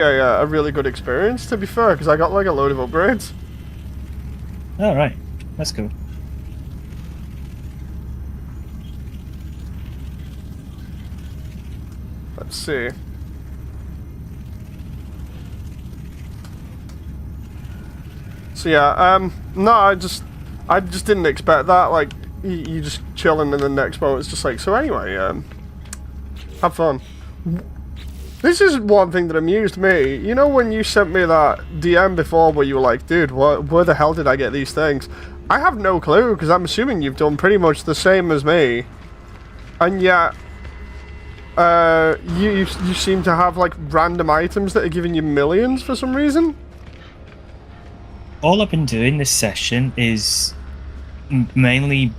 a really good experience, to be fair, because I got like a load of upgrades. Oh, right. That's cool. Let's see. So yeah, no, I just didn't expect that. Like, you just chilling, and the next moment it's just like, so anyway, have fun. This is one thing that amused me. You know when you sent me that DM before where you were like, dude, where the hell did I get these things? I have no clue, because I'm assuming you've done pretty much the same as me. And yet, you seem to have, like, random items that are giving you millions for some reason? All I've been doing this session is mainly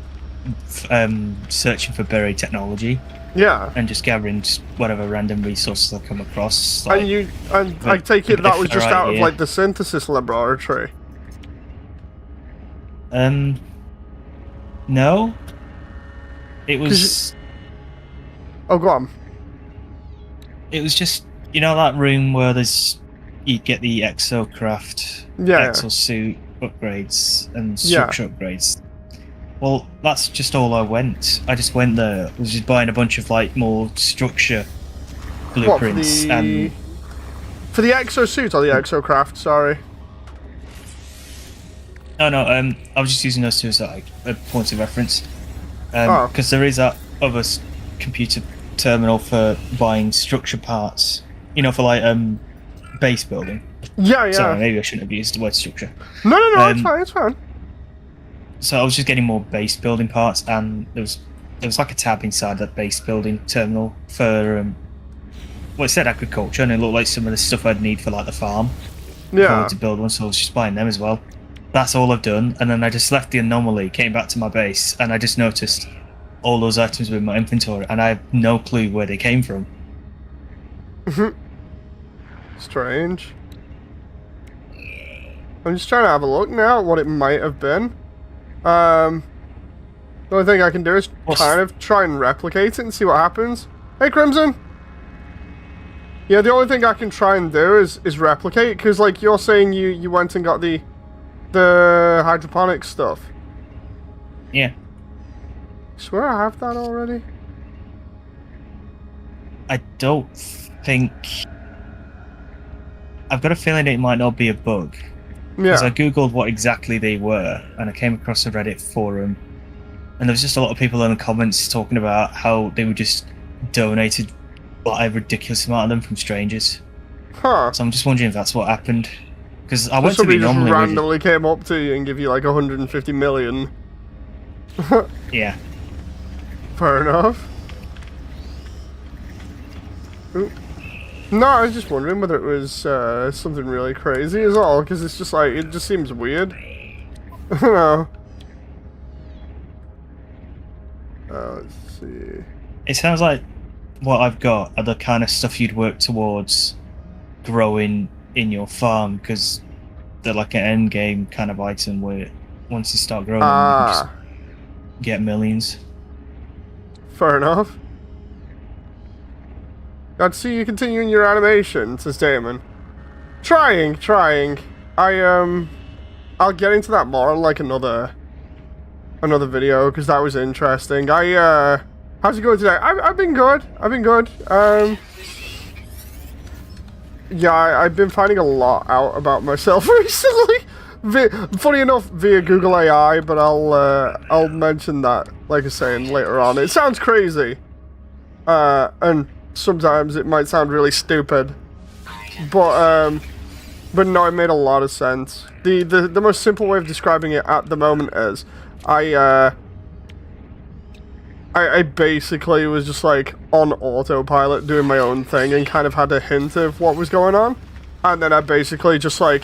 searching for buried technology. Yeah. And just gathering whatever random resources I come across. Like, and I take it that was just out of, like, the synthesis laboratory? No. It was... Oh, go on. It was just, you know, that room where you get the exocraft, exosuit upgrades and structure upgrades. Well, that's just all I went. I just went there. I was just buying a bunch of, like, more structure blueprints. What, for the exosuit or the exocraft, sorry? No, I was just using those two as, like, a point of reference. Because there is that other computer terminal for buying structure parts. You know, for, like, base building. Yeah. Sorry, maybe I shouldn't have used the word structure. No, it's fine. So I was just getting more base building parts, and there was like a tab inside that base building terminal for well, it said agriculture, and it looked like some of the stuff I'd need for, like, the farm. Yeah. To build one, so I was just buying them as well. That's all I've done, and then I just left the anomaly, came back to my base, and I just noticed all those items were in my inventory, and I have no clue where they came from. Strange. I'm just trying to have a look now at what it might have been. The only thing I can do is kind of try and replicate it and see what happens. Hey, Crimson! Yeah, the only thing I can try and do is replicate, because, like, you're saying you went and got the hydroponic stuff. Yeah. I swear I have that already. I don't think... I've got a feeling it might not be a bug. Because I googled what exactly they were, and I came across a Reddit forum, and there was just a lot of people in the comments talking about how they were just donated like a ridiculous amount of them from strangers. Huh. So I'm just wondering if that's what happened. Because I went to somebody the just anomaly randomly came up to you and give you like 150 million. Yeah. Fair enough. Ooh. No, I was just wondering whether it was something really crazy is all, because it's just like, it just seems weird. I don't know. Let's see. It sounds like what I've got are the kind of stuff you'd work towards growing in your farm, because they're like an end game kind of item where once you start growing, you can just get millions. Fair enough. I'd see you continuing your animation, says Damon. Trying. I'll get into that more on like another video, because that was interesting. How's it going today? I've been good. Yeah, I've been finding a lot out about myself recently. Funny enough, via Google AI, but I'll mention that, like I was saying, later on. It sounds crazy, and sometimes it might sound really stupid, but no, it made a lot of sense. The most simple way of describing it at the moment is, I basically was just like on autopilot doing my own thing and kind of had a hint of what was going on, and then I basically just like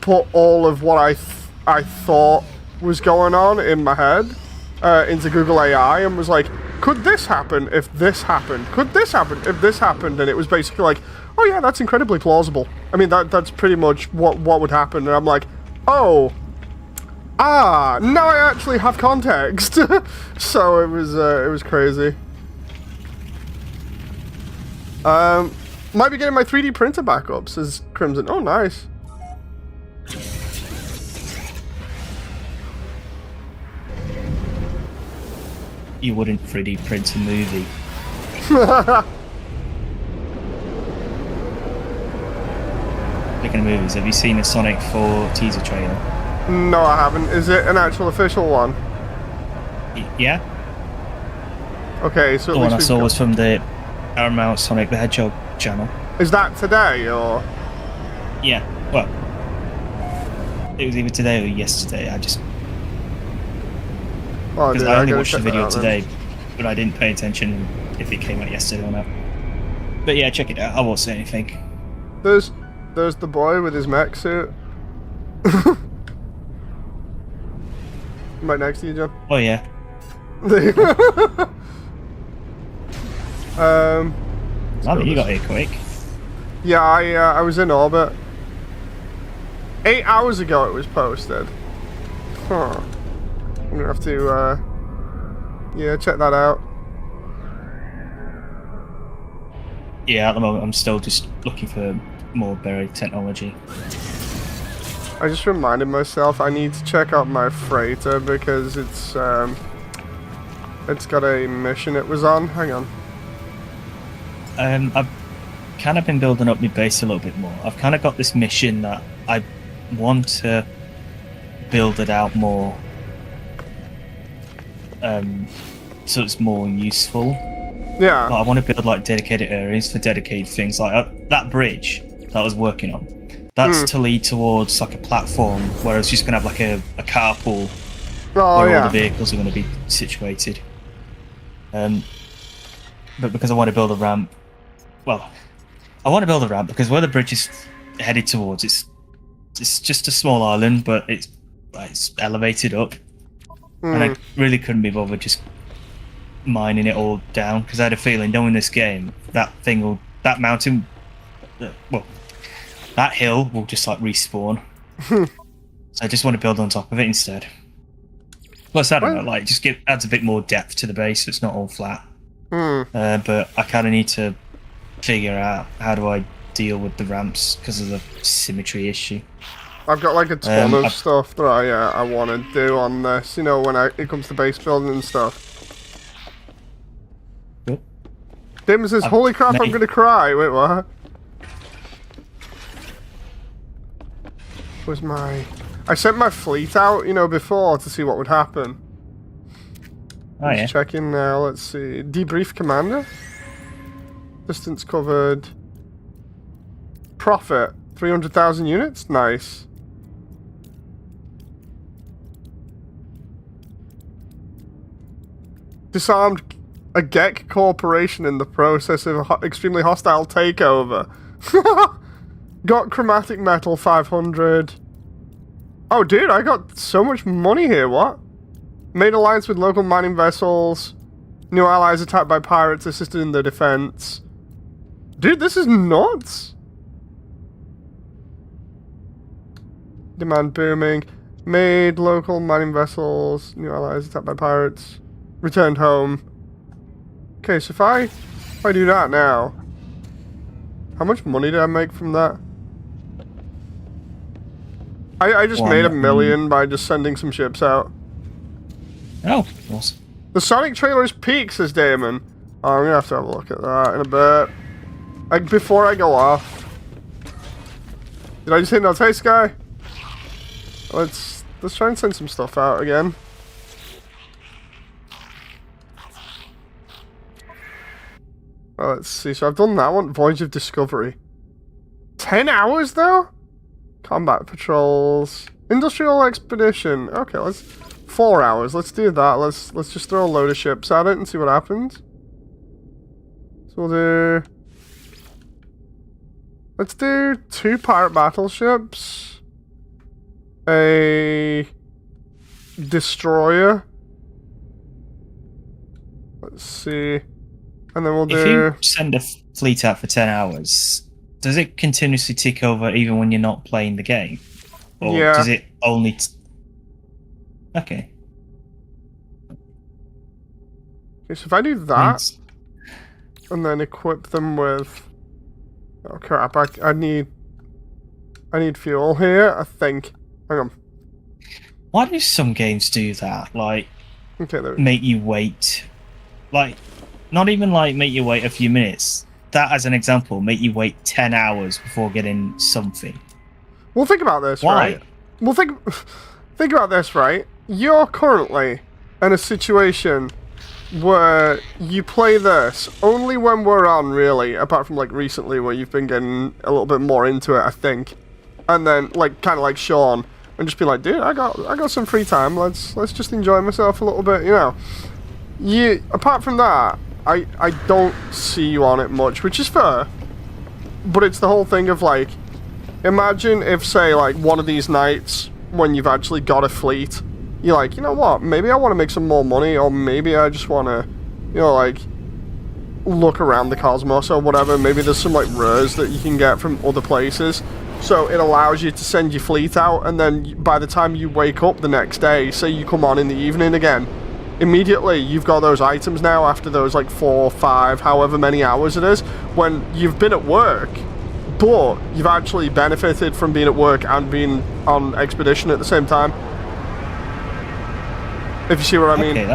put all of what I thought was going on in my head into Google AI and was like, could this happen if this happened? Could this happen if this happened? And it was basically like, oh yeah, that's incredibly plausible. I mean, that's pretty much what would happen. And I'm like, oh, now I actually have context. So it was crazy. Might be getting my 3D printer back up, says Crimson. Oh, nice. You wouldn't 3D print a movie. Speaking of movies, have you seen the Sonic 4 teaser trailer? No, I haven't. Is it an actual official one? Yeah. Okay, so the one I saw was from the Paramount Sonic the Hedgehog channel. Is that today, or? Yeah, well, it was either today or yesterday. Because I only watched the video today, but I didn't pay attention if it came out yesterday or not. But yeah, check it out. I won't say anything. There's the boy with his mech suit. Right next to you, John. Oh yeah. You got here quick. Yeah, I was in orbit. 8 hours ago it was posted. Huh. I'm gonna have to, yeah, check that out. Yeah, at the moment I'm still just looking for more buried technology. I just reminded myself I need to check out my freighter because it's got a mission it was on. Hang on. I've kind of been building up my base a little bit more. I've kind of got this mission that I want to build it out more, so it's more useful. Yeah. But I want to build like dedicated areas for dedicated things, like that bridge that I was working on. That's to lead towards like a platform where it's just going to have like a carpool where all the vehicles are going to be situated. But because I want to build a ramp, because where the bridge is headed towards, it's just a small island, but it's elevated up, and I really couldn't be bothered just mining it all down because I had a feeling, knowing this game, that mountain, that hill will just like respawn. So I just want to build on top of it instead. Plus, I don't know, like just adds a bit more depth to the base, so it's not all flat. But I kind of need to figure out how do I deal with the ramps because of the symmetry issue. I've got like a ton of stuff that I want to do on this, you know, when it comes to base building and stuff. Dim says, holy crap, I'm gonna cry. Wait, what? Was I sent my fleet out, you know, before to see what would happen. Oh, yeah. Checking now, let's see. Debrief commander. Distance covered. Profit. 300,000 units? Nice. Disarmed a GEC corporation in the process of extremely hostile takeover. Got chromatic metal 500. Oh, dude, I got so much money here. What? Made alliance with local mining vessels. New allies attacked by pirates, assisted in their defense. Dude, this is nuts. Demand booming. Made local mining vessels. New allies attacked by pirates. Returned home. Okay, so if I do that now, how much money did I make from that? I just made $1 million by just sending some ships out. Oh, awesome. The Sonic trailer is peak, says Damon. Oh, I'm gonna have to have a look at that in a bit. Like, before I go off. Did I just hit no taste, guy? Let's try and send some stuff out again. Well, let's see. So I've done that one. Voyage of Discovery. 10 hours, though? Combat patrols. Industrial expedition. Okay, let's... 4 hours. Let's do that. Let's just throw a load of ships at it and see what happens. So we'll do... Let's do 2 pirate battleships. A... destroyer. Let's see... And then we'll do... If you send a fleet out for 10 hours, does it continuously tick over even when you're not playing the game? Or does it only... Okay. Okay, so if I do that, and then equip them with... Oh crap! I need fuel here. I think. Hang on. Why do some games do that? Like, okay, make you wait. Like, not even like make you wait a few minutes. That, as an example, make you wait 10 hours before getting something. Well, think about this, Why? right? Well, think about this, right? You're currently in a situation where you play this only when we're on, really, apart from like recently where you've been getting a little bit more into it, I think. And then like kind of like Sean and just be like, dude, I got some free time. Let's just enjoy myself a little bit, you know. Apart from that, I don't see you on it much, which is fair. But it's the whole thing of like, imagine if, say, like one of these nights when you've actually got a fleet, you're like, you know what, maybe I want to make some more money, or maybe I just want to, you know, like, look around the cosmos or whatever. Maybe there's some, like, rares that you can get from other places. So it allows you to send your fleet out, and then by the time you wake up the next day, say you come on in the evening again, immediately you've got those items now after those, like, 4, 5, however many hours it is, when you've been at work, but you've actually benefited from being at work and being on expedition at the same time. If you see what I mean. Okay,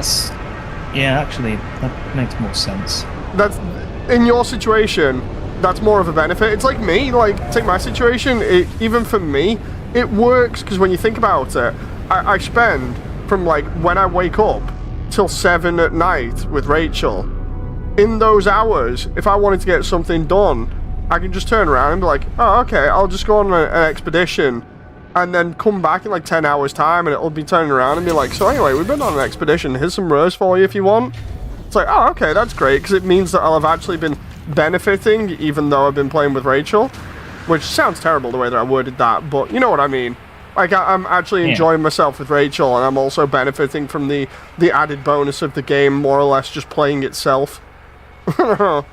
yeah, actually, that makes more sense. That's, in your situation, that's more of a benefit. It's like me, like, take my situation, even for me, it works, because when you think about it, I spend from, like, when I wake up till 7 at night with Rachel. In those hours, if I wanted to get something done, I can just turn around and be like, oh, okay, I'll just go on an expedition and then come back in like 10 hours time and it'll be turning around and be like, so anyway, we've been on an expedition, here's some rares for you if you want. It's like, oh, okay, that's great, because it means that I'll have actually been benefiting even though I've been playing with Rachel, which sounds terrible the way that I worded that, but you know what I mean. Like, I'm actually enjoying myself with Rachel, and I'm also benefiting from the added bonus of the game, more or less just playing itself. But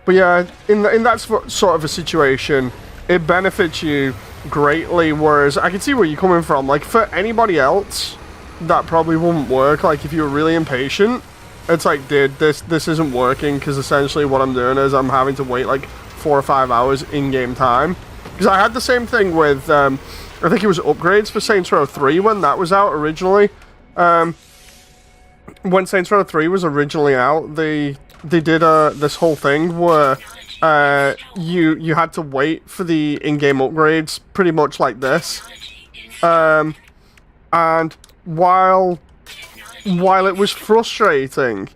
yeah, in that sort of a situation, it benefits you greatly, whereas I can see where you're coming from. Like, for anybody else, that probably wouldn't work. Like, if you were really impatient, it's like, dude, this isn't working, because essentially what I'm doing is I'm having to wait, like, 4 or 5 hours in-game time. Because I had the same thing with, I think it was upgrades for Saints Row 3 when that was out originally. When Saints Row 3 was originally out, they did this whole thing where you had to wait for the in-game upgrades, pretty much like this. And while it was frustrating,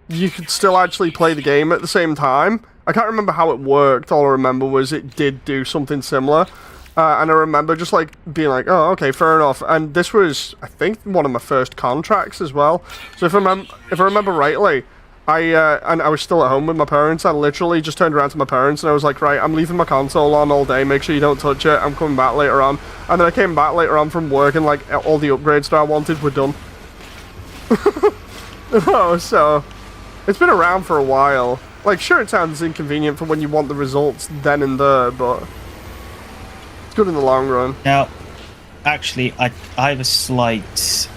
you could still actually play the game at the same time. I can't remember how it worked. All I remember was it did do something similar. And I remember just like being like, oh, okay, fair enough. And this was, I think, one of my first contracts as well. So if I remember rightly, and I was still at home with my parents, I literally just turned around to my parents and I was like, right, I'm leaving my console on all day, make sure you don't touch it, I'm coming back later on. And then I came back later on from work and like all the upgrades that I wanted were done. Oh, so it's been around for a while. Like, sure, it sounds inconvenient for when you want the results then and there, but it's good in the long run. Now, actually, I have a slight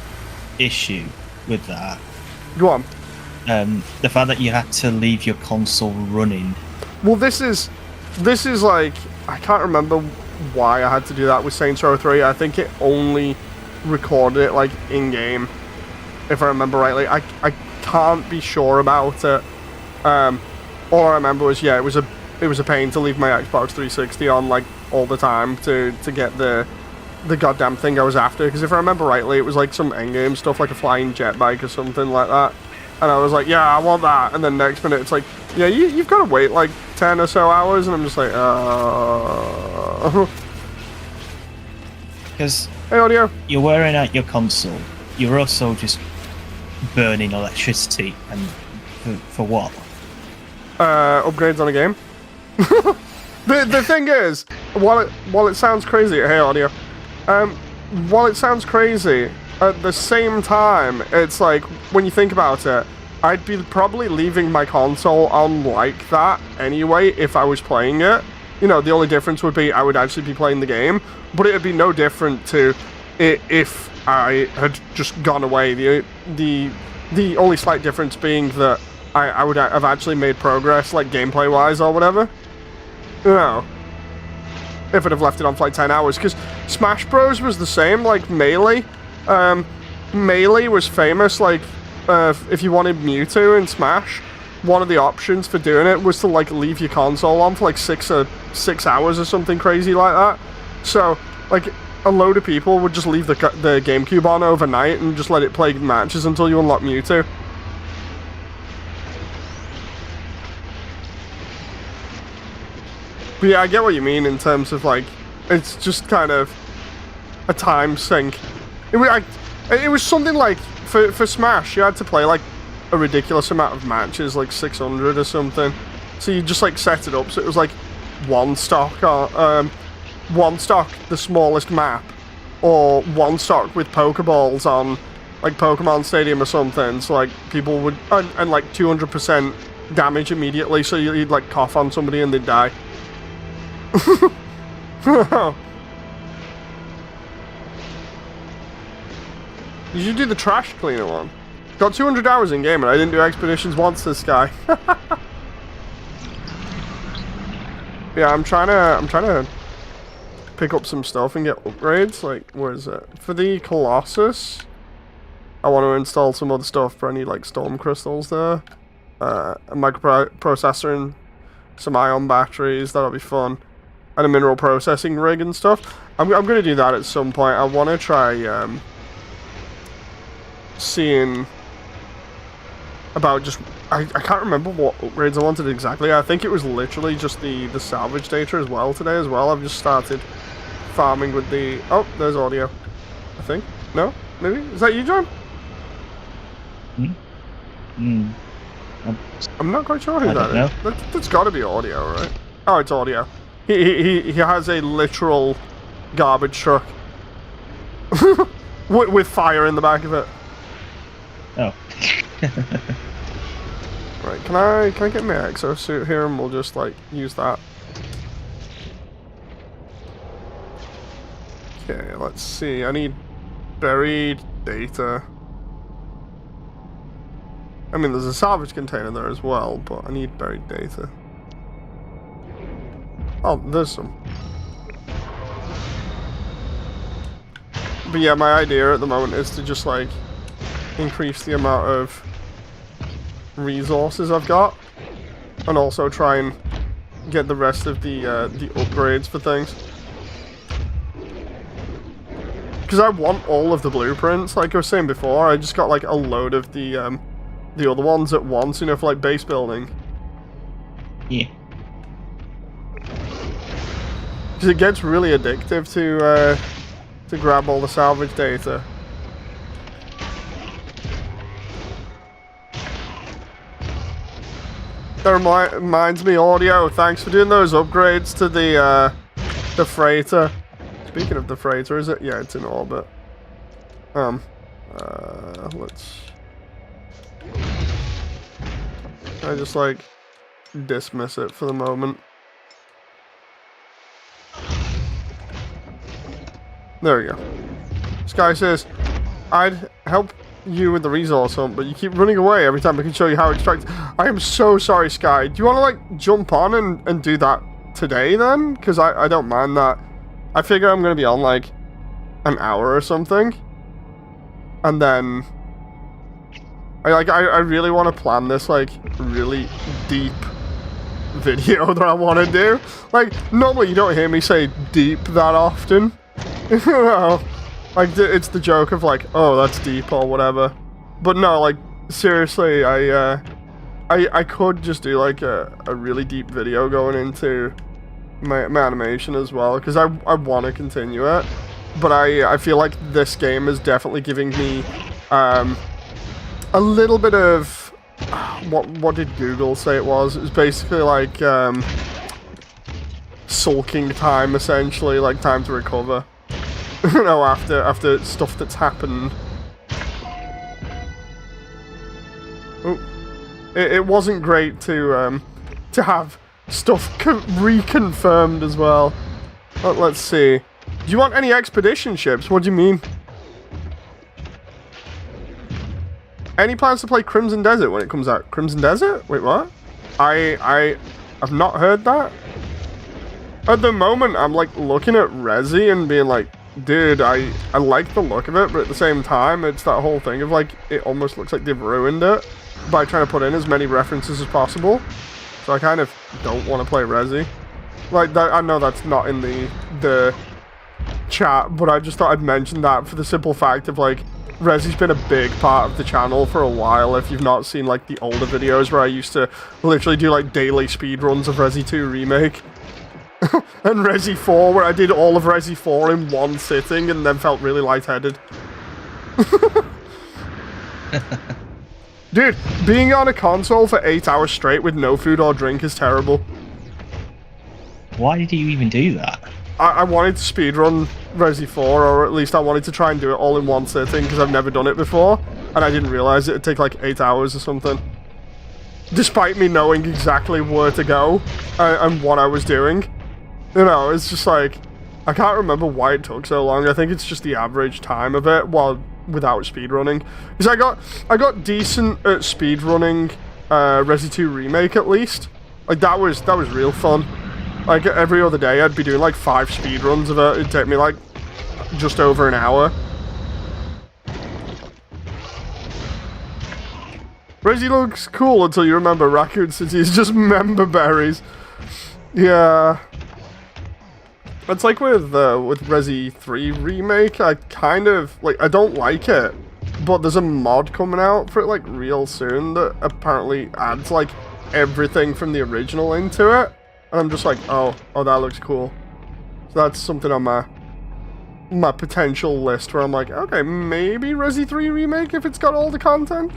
issue with that. Go on. The fact that you had to leave your console running. Well, this is like, I can't remember why I had to do that with Saints Row 3. I think it only recorded it like in-game, if I remember rightly. I can't be sure about it. All I remember was, yeah, it was a pain to leave my Xbox 360 on like all the time to get the goddamn thing I was after. Because if I remember rightly, it was like some endgame stuff, like a flying jet bike or something like that. And I was like, yeah, I want that. And then next minute, it's like, yeah, you've got to wait like 10 or so hours. And I'm just like, Because hey, audio. You're wearing out your console. You're also just burning electricity. And for what? Upgrades on a game. The thing is, while it sounds crazy, hey, audio. While it sounds crazy, at the same time, it's like, when you think about it, I'd be probably leaving my console on like that anyway if I was playing it. You know, the only difference would be I would actually be playing the game, but it would be no different to it if I had just gone away. The only slight difference being that I would have actually made progress, like, gameplay-wise or whatever. You know, if I'd have left it on for like 10 hours. Because Smash Bros. Was the same, like, Melee. Melee was famous, like, if you wanted Mewtwo in Smash, one of the options for doing it was to, like, leave your console on for, like, 6 hours or something crazy like that. So, like, a load of people would just leave the GameCube on overnight and just let it play matches until you unlock Mewtwo. But yeah, I get what you mean in terms of, like, it's just kind of a time sink. It was something like, for Smash, you had to play, like, a ridiculous amount of matches, like 600 or something. So you just, like, set it up so it was, like, one stock, the smallest map, or one stock with Pokeballs on, like, Pokemon Stadium or something. So, like, people would, and like, 200% damage immediately, so you'd, like, cough on somebody and they'd die. You should do the trash cleaner one. Got 200 hours in game and I didn't do expeditions once this guy. Yeah, I'm trying to pick up some stuff and get upgrades. Like, where is it? For the Colossus, I want to install some other stuff, but I need, like, storm crystals there. A microprocessor and some ion batteries. That'll be fun. And a mineral processing rig and stuff. I'm going to do that at some point. I want to try seeing about just... I can't remember what upgrades I wanted exactly. I think it was literally just the salvage data as well today as well. I've just started farming with the... Oh, there's audio. I think. No? Maybe? Is that you, John? I'm not quite sure who that is. That's got to be audio, right? Oh, it's audio. He has a literal garbage truck with fire in the back of it. Oh. Right, can I get my exosuit here and we'll just, like, use that. Okay, let's see. I need buried data. I mean, there's a salvage container there as well, but I need buried data. Oh, there's some. But yeah, my idea at the moment is to just, like, increase the amount of resources I've got, and also try and get the rest of the upgrades for things. Because I want all of the blueprints, like I was saying before. I just got, like, a load of the other ones at once, you know, for, like, base building. Yeah. Because it gets really addictive to grab all the salvage data. That reminds me, audio. Thanks for doing those upgrades to the freighter. Speaking of the freighter, is it? Yeah, it's in orbit. Let's. I just, like, dismiss it for the moment. There we go. This guy says, I'd help you with the resource hunt, but you keep running away every time I can show you how to extract. I am so sorry, Sky. Do you want to, like, jump on and do that today, then? Because I don't mind that. I figure I'm going to be on, like, an hour or something. And then... I really want to plan this, like, really deep video that I want to do. Like, normally you don't hear me say deep that often. You know, like, it's the joke of, like, oh, that's deep or whatever. But no, like, seriously, I could just do, like, a really deep video going into my animation as well, because I want to continue it. But I feel like this game is definitely giving me a little bit of... What did Google say it was? It was basically, like, sulking time, essentially, like, time to recover. You know, after stuff that's happened. Oh, it wasn't great to have stuff reconfirmed as well. Let's see. Do you want any expedition ships? What do you mean? Any plans to play Crimson Desert when it comes out? Crimson Desert? Wait, what? I've not heard that. At the moment, I'm like looking at Resi and being like, dude, I like the look of it, but at the same time, it's that whole thing of like, it almost looks like they've ruined it by trying to put in as many references as possible. So I kind of don't want to play Resi. Like, that, I know that's not in the chat, but I just thought I'd mention that for the simple fact of like, Resi's been a big part of the channel for a while. If you've not seen like the older videos where I used to literally do like daily speedruns of Resi 2 Remake. And Resi 4, where I did all of Resi 4 in one sitting and then felt really lightheaded. Dude, being on a console for 8 hours straight with no food or drink is terrible. Why did you even do that? I wanted to speedrun Resi 4, or at least I wanted to try and do it all in one sitting, because I've never done it before, and I didn't realize it'd take like 8 hours or something. Despite me knowing exactly where to go and what I was doing. You know, it's just like, I can't remember why it took so long. I think it's just the average time of it while without speedrunning. Because I got decent at speedrunning Resi 2 Remake at least. Like that was real fun. Like every other day I'd be doing like 5 speedruns of it. It'd take me like just over an hour. Resi looks cool until you remember Raccoon City is just member berries. Yeah. It's like with Resi 3 Remake, I kind of, like, I don't like it, but there's a mod coming out for it, like, real soon that apparently adds, like, everything from the original into it, and I'm just like, oh, that looks cool. So that's something on my potential list where I'm like, okay, maybe Resi 3 Remake if it's got all the content.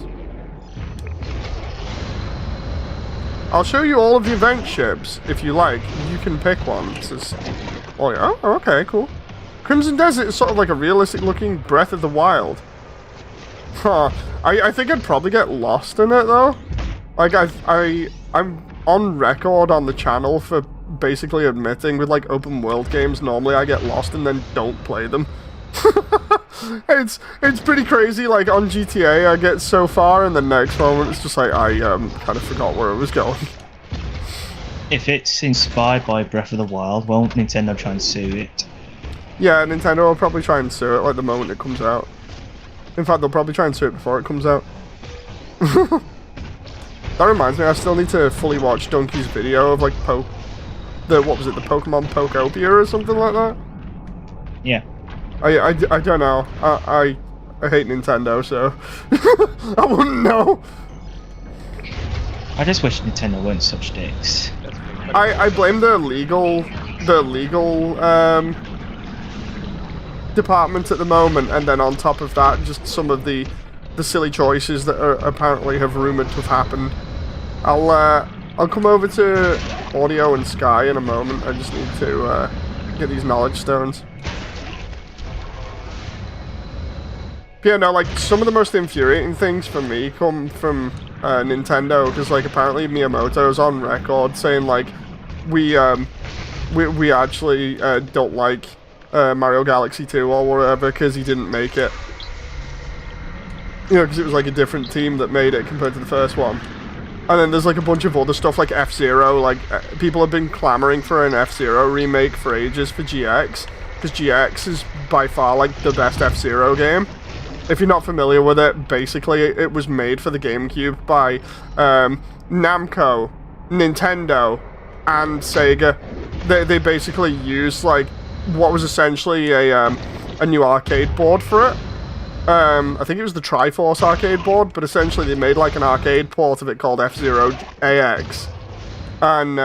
I'll show you all of the event ships, if you like. You can pick one. This is... Oh, yeah? Oh, okay, cool. Crimson Desert is sort of like a realistic-looking Breath of the Wild. Huh. I think I'd probably get lost in it, though. Like, I'm on record on the channel for basically admitting with, like, open-world games, normally I get lost and then don't play them. It's pretty crazy. Like, on GTA, I get so far, and the next moment, it's just like, I kind of forgot where I was going. If it's inspired by Breath of the Wild, won't Nintendo try and sue it? Yeah, Nintendo will probably try and sue it, like, the moment it comes out. In fact, they'll probably try and sue it before it comes out. That reminds me, I still need to fully watch Donkey's video of, like, what was it, the Pokemon Pokopia or something like that? Yeah. I don't know. I hate Nintendo, so I wouldn't know. I just wish Nintendo weren't such dicks. I blame the legal department at the moment, and then on top of that, just some of the silly choices that are apparently have rumored to have happened. I'll come over to Audio and Sky in a moment. I just need to get these knowledge stones. Yeah, no, like, some of the most infuriating things for me come from Nintendo, because, like, apparently Miyamoto's on record saying, like, we actually don't like Mario Galaxy 2 or whatever, because he didn't make it. You know, because it was, like, a different team that made it compared to the first one. And then there's, like, a bunch of other stuff, like F-Zero, like, people have been clamoring for an F-Zero remake for ages for GX, because GX is by far, like, the best F-Zero game. If you're not familiar with it, basically it was made for the GameCube by Namco, Nintendo, and Sega. They basically used like what was essentially a new arcade board for it. I think it was the Triforce arcade board, but essentially they made like an arcade port of it called F-Zero AX, and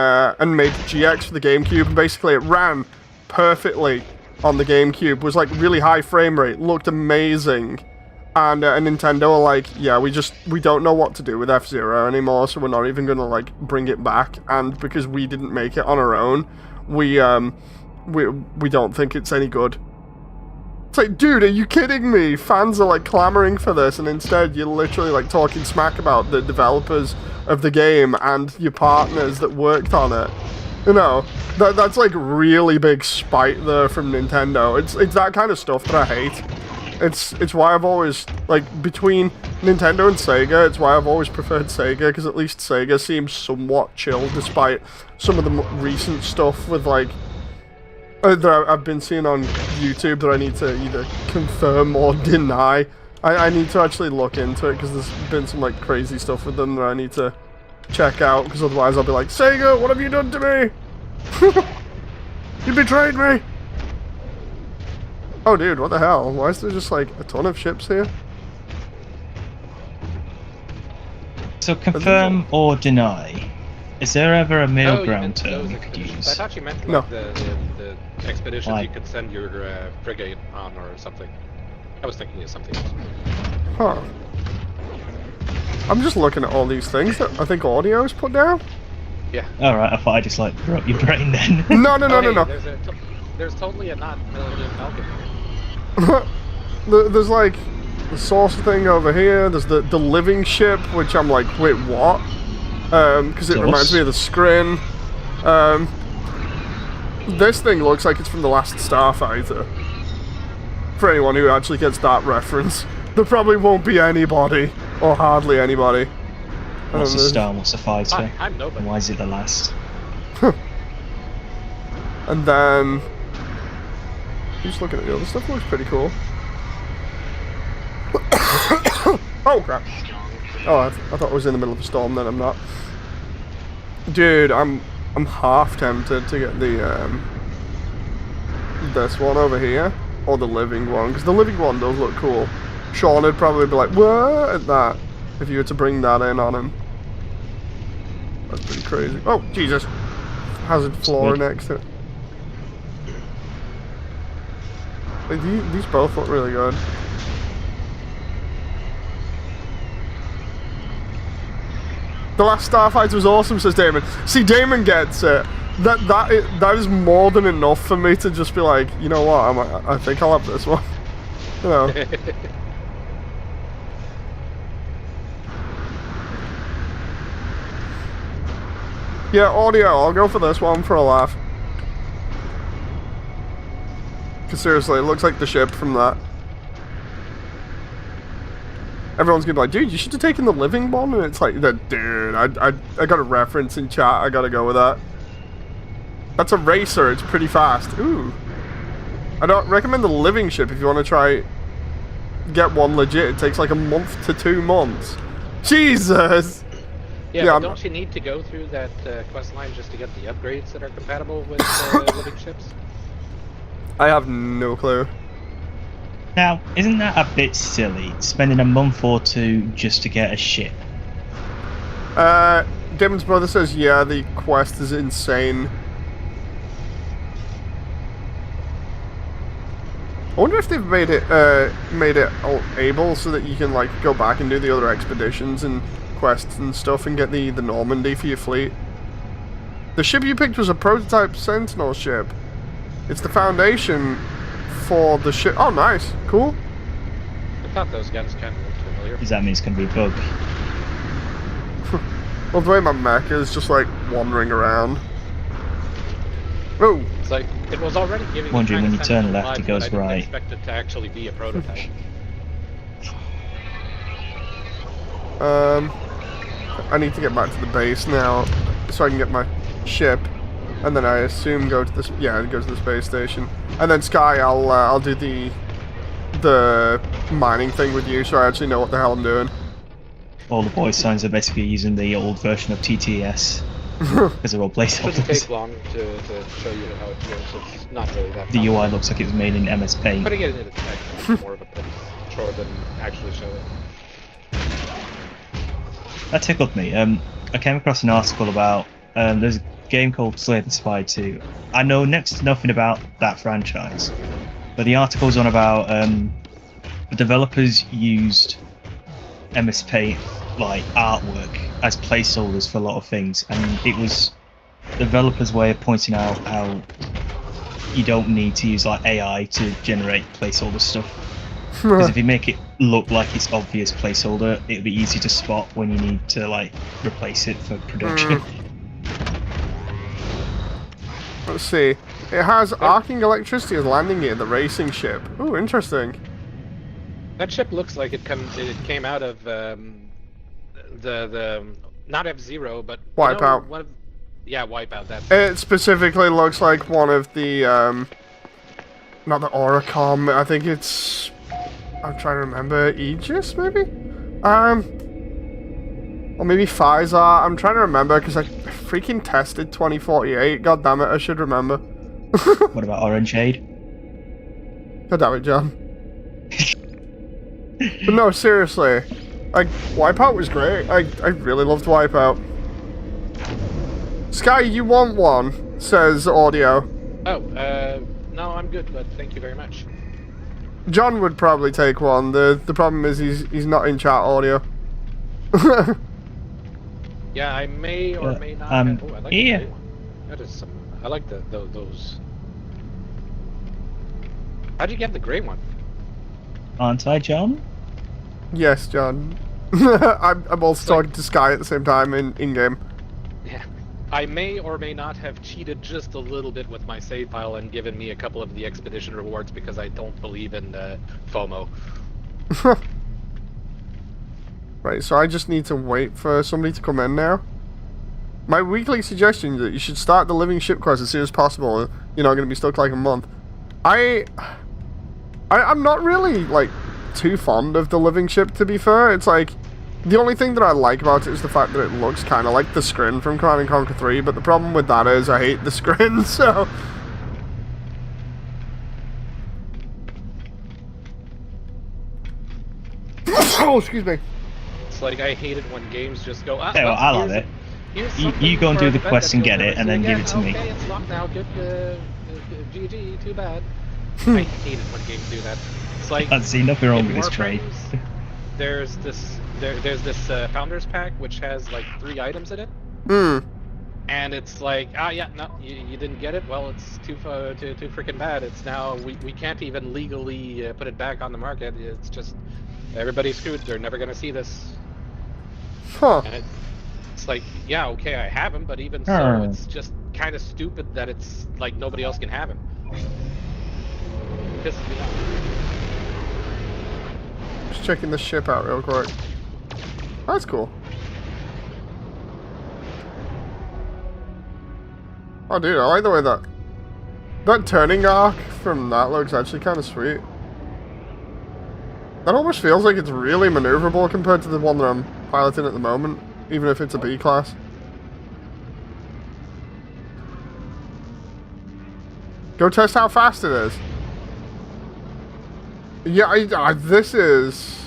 made GX for the GameCube. And basically it ran perfectly on the GameCube, was like really high frame rate, looked amazing. And Nintendo are like, yeah, we don't know what to do with F-Zero anymore, so we're not even gonna like bring it back. And because we didn't make it on our own, we don't think it's any good. It's like, dude, are you kidding me? Fans are like clamoring for this, and instead you're literally like talking smack about the developers of the game and your partners that worked on it. You know, that's like really big spite there from Nintendo. It's that kind of stuff that I hate. It's why I've always, like, between Nintendo and Sega, it's why I've always preferred Sega, because at least Sega seems somewhat chill, despite some of the recent stuff with, like, that I've been seeing on YouTube that I need to either confirm or deny. I need to actually look into it, because there's been some, like, crazy stuff with them that I need to check out, because otherwise I'll be like, Sega, what have you done to me? You betrayed me! Oh, dude, what the hell? Why is there just, like, a ton of ships here? So, confirm or deny. Is there ever a middle ground term you could use? I thought you meant, like, the expeditions you could send your frigate on or something. I was thinking of something else. Huh. I'm just looking at all these things that I think Audio's put down. Yeah. Alright, I thought I just, like, broke your brain then. No. There's totally a not Millennium Falcon here. There's like the saucer thing over here. There's the living ship, which I'm like, wait, what? Because it reminds me of the Scrin. This thing looks like it's from the last Starfighter. For anyone who actually gets that reference, there probably won't be anybody, or hardly anybody. What's a star? What's a fighter? I'm nobody. Why is it the last? And then just looking at the other stuff, looks pretty cool. Oh crap! Oh, I thought I was in the middle of a storm. Then I'm not. Dude, I'm half tempted to get the this one over here, or the living one, because the living one does look cool. Sean would probably be like, "What?" at that if you were to bring that in on him. That's pretty crazy. Oh Jesus! Hazard floor next to it. Like, these both look really good. The last Starfighter was awesome, says Damon. See, Damon gets it. That is more than enough for me to just be like, you know what? I think I'll have this one. You know. Yeah, Audio. I'll go for this one for a laugh. Because seriously, it looks like the ship from that. Everyone's gonna be like, dude, you should have taken the living one, and it's like, dude, I got a reference in chat, I gotta go with that. That's a racer, it's pretty fast. Ooh. I don't recommend the living ship if you want to try get one legit. It takes like a month to 2 months. Jesus! Yeah, but don't you need to go through that quest line just to get the upgrades that are compatible with living ships? I have no clue. Now, isn't that a bit silly, spending a month or 2 just to get a ship? Demon's brother says, yeah, the quest is insane. I wonder if they've made it able so that you can, like, go back and do the other expeditions and quests and stuff and get the Normandy for your fleet. The ship you picked was a prototype Sentinel ship. It's the foundation for the ship. Oh, nice. Cool. I thought those guns kind of looked familiar. Does that mean it's going to be a bug? Well, the way my mech is just, like, wandering around. Oh! It's like, it was already giving me Wondering when you turn left, vibe, it goes I didn't right. expect it to actually be a prototype. I need to get back to the base now so I can get my ship. And then I assume go to this, go to the space station. And then Sky, I'll do the mining thing with you, so I actually know what the hell I'm doing. All the voice signs are basically using the old version of TTS because they're all placeholders. It doesn't take long to show you how it works. It's not really that. The UI looks like it was made in MS Paint. Putting it into text is more of a chore than actually show it. That tickled me. I came across an article about there's a game called Slay the Spy 2. I know next to nothing about that franchise, but the article's on about the developers used MS Paint like artwork as placeholders for a lot of things, and it was developers' way of pointing out how you don't need to use like AI to generate placeholder stuff. Because if you make it look like it's obvious placeholder, it'll be easy to spot when you need to like replace it for production. Let's see. It has arcing electricity as landing gear, the racing ship. Ooh, interesting. That ship looks like it came out of the not F-Zero, but Wipeout. Yeah, Wipeout. That's it. Specifically looks like one of the not the Oricom. I think it's. I'm trying to remember. Aegis, maybe. Or maybe Pfizer. I'm trying to remember because I freaking tested 2048. God damn it, I should remember. What about Orange Shade? God damn it, John. But no, seriously. Like, Wipeout was great. I really loved Wipeout. Sky, you want one? Says Audio. Oh, no, I'm good, but thank you very much. John would probably take one. The problem is he's not in chat audio. Yeah, I may or may not. I like yeah. the gray one. That is some. I like those. How'd you get the gray one? Aren't I, John? Yes, John. I'm also talking to Sky at the same time in game. Yeah. I may or may not have cheated just a little bit with my save file and given me a couple of the expedition rewards because I don't believe in FOMO. Right, so I just need to wait for somebody to come in now. My weekly suggestion is that you should start the living ship quest as soon as possible. You're not going to be stuck like a month. I'm not really, like, too fond of the living ship, to be fair. It's like, the only thing that I like about it is the fact that it looks kind of like the scrin from Command & Conquer 3, but the problem with that is I hate the scrin, so... Oh, excuse me. It's like I hate it when games just go, Hey, well, I love it. You go and do the quest and get it, and then give it to me. Okay, it's locked now. Good, GG, too bad. I hate it when games do that. It's like... I've seen nothing wrong with this trade. There's this Founders Pack, which has, like, 3 items in it. And it's like, yeah, no, you didn't get it. Well, it's too freaking bad. It's now we can't even legally put it back on the market. It's just everybody's screwed. They're never gonna see this. Huh. And it's like, yeah, okay, I have him, but even so, it's just kind of stupid that it's like nobody else can have him. Pisses me off. Just checking the ship out real quick. That's cool. Oh, dude, I like the way that turning arc from that looks actually kind of sweet. That almost feels like it's really maneuverable compared to the one that I'm piloting at the moment, even if it's a B class. Go test how fast it is. Yeah, this is...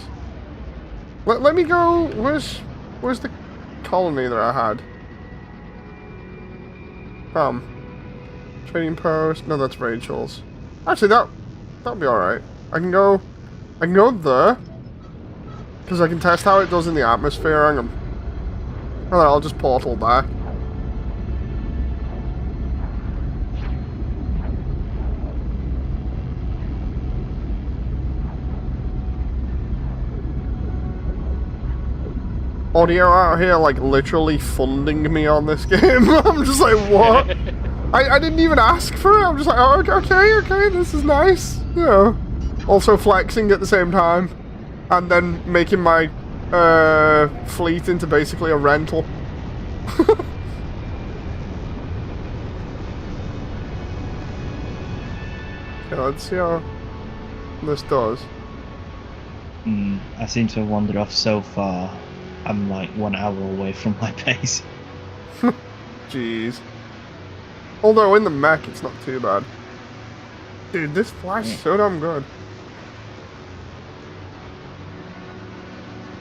Let me go... Where's the colony that I had? Trading post. No, that's Rachel's. Actually, that'll be alright. I can go there. Because I can test how it does in the atmosphere. Hang on. Alright, I'll just portal back. Audio out here, like, literally funding me on this game. I'm just like, what? I didn't even ask for it. I'm just like, oh, okay, this is nice. You know. Also flexing at the same time. And then making my fleet into basically a rental. Okay, let's see how this does. I seem to have wandered off so far. I'm like 1 hour away from my base. Jeez. Although in the mech, it's not too bad. Dude, this flies so damn good.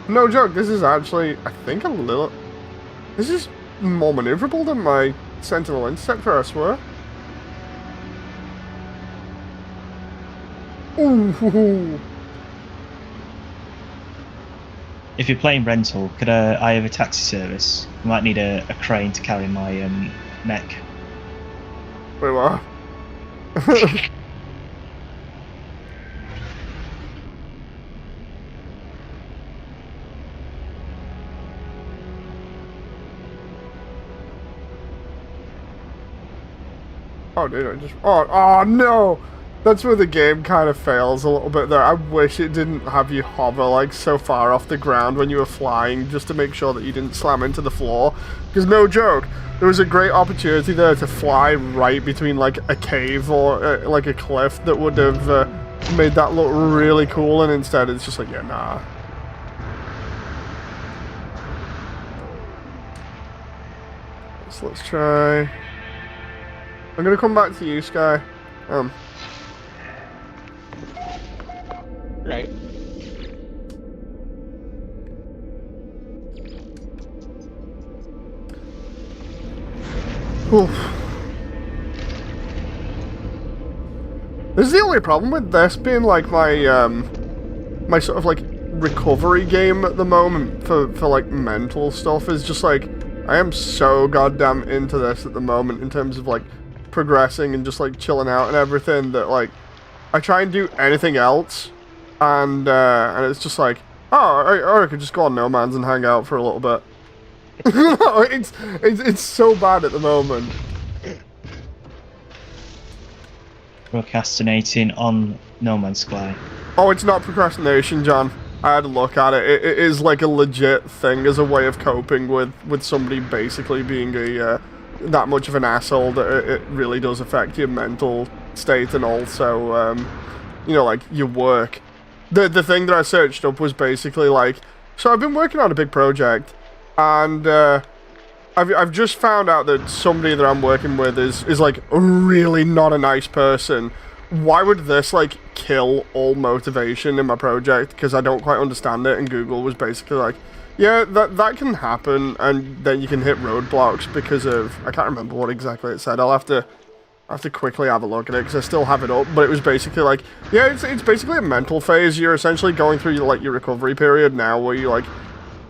No joke, this is actually, I think, a little... This is more maneuverable than my Sentinel Interceptor, I swear. Ooh. If you're playing rental, could I have a taxi service? I might need a crane to carry my mech. Wait, what? Oh, dude, I just... Oh, no! That's where the game kind of fails a little bit there. I wish it didn't have you hover like so far off the ground when you were flying just to make sure that you didn't slam into the floor. Because no joke, there was a great opportunity there to fly right between like a cave or like a cliff that would have made that look really cool, and instead it's just like, yeah, nah. So let's try... I'm gonna come back to you, Sky. Right. Oof. This is the only problem with this being like my my sort of like recovery game at the moment for like mental stuff is just like I am so goddamn into this at the moment in terms of like progressing and just like chilling out and everything that like I try and do anything else and it's just like, oh, I could just go on No Man's and hang out for a little bit. it's so bad at the moment. Procrastinating on No Man's Sky. Oh, it's not procrastination, John. I had a look at it. It is like a legit thing as a way of coping with somebody basically being a that much of an asshole that it really does affect your mental state and also you know, like your work. The thing that I searched up was basically like, so I've been working on a big project and I've just found out that somebody that I'm working with is like really not a nice person. Why would this like kill all motivation in my project? Because I don't quite understand it. And Google was basically like, yeah, that can happen, and then you can hit roadblocks because of, I can't remember what exactly it said. I'll have to quickly have a look at it because I still have it up. But it was basically like, yeah, it's basically a mental phase. You're essentially going through like your recovery period now, where you're like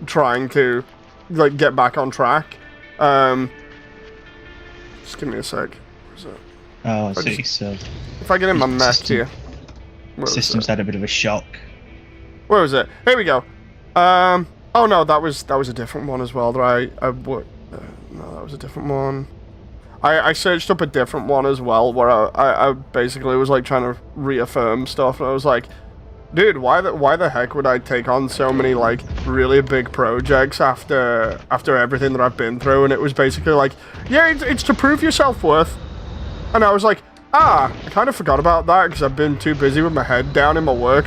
trying to like get back on track. Just give me a sec. Where's it? Oh, I see. So if I get in my nest here. System's had a bit of a shock. Where was it? Here we go. Oh no, that was a different one as well. That no, that was a different one. I searched up a different one as well, where I basically was like trying to reaffirm stuff, and I was like, dude, why the heck would I take on so many like really big projects after everything that I've been through? And it was basically like, yeah, it's to prove your self-worth. And I was like, I kind of forgot about that because I've been too busy with my head down in my work.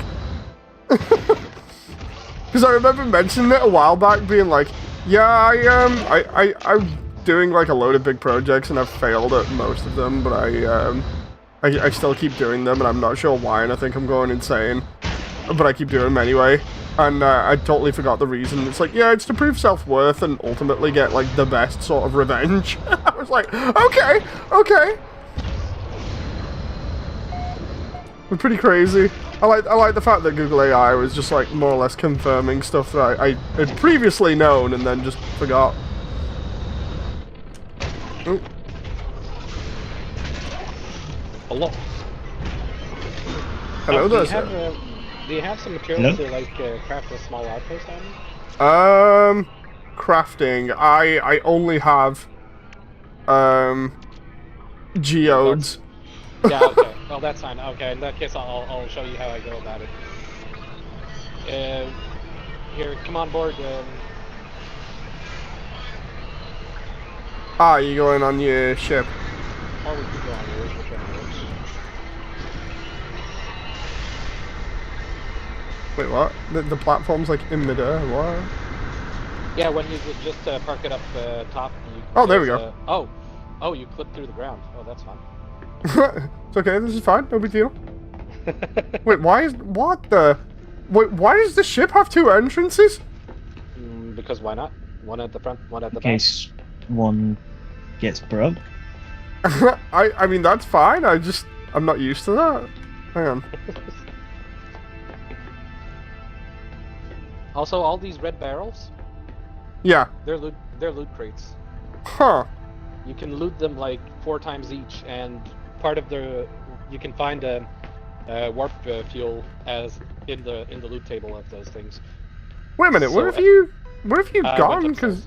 Because I remember mentioning it a while back, being like, yeah, I'm doing like a load of big projects and I've failed at most of them, but I still keep doing them and I'm not sure why, and I think I'm going insane. But I keep doing them anyway. And I totally forgot the reason. It's like, yeah, it's to prove self-worth and ultimately get like the best sort of revenge. I was like, okay. It's pretty crazy. I like the fact that Google AI was just like more or less confirming stuff that I had previously known and then just forgot. Ooh. Hello. Hello there, sir. Do you have some materials to like craft a small outpost on? Crafting. I only have geodes. Yeah, okay. Well, that's fine. Okay, in that case, I'll show you how I go about it. Here, come on board. You going on your ship? Or we could go on yours, whichever works. Wait, what? The platform's like in midair, what? Yeah, when you just park it up top. Oh, there we go. Oh, you clip through the ground. Oh, that's fun. It's okay, this is fine, no big deal. Wait, why does the ship have two entrances? Because why not? One at the front, one at the back. In case one gets broke. I mean, that's fine, I'm not used to that. Hang on. Also, all these red barrels? Yeah. They're loot crates. Huh. You can loot them like 4 times each, and part of you can find a warp fuel as in the loot table of those things. Wait a minute, So, where have you gone? Because,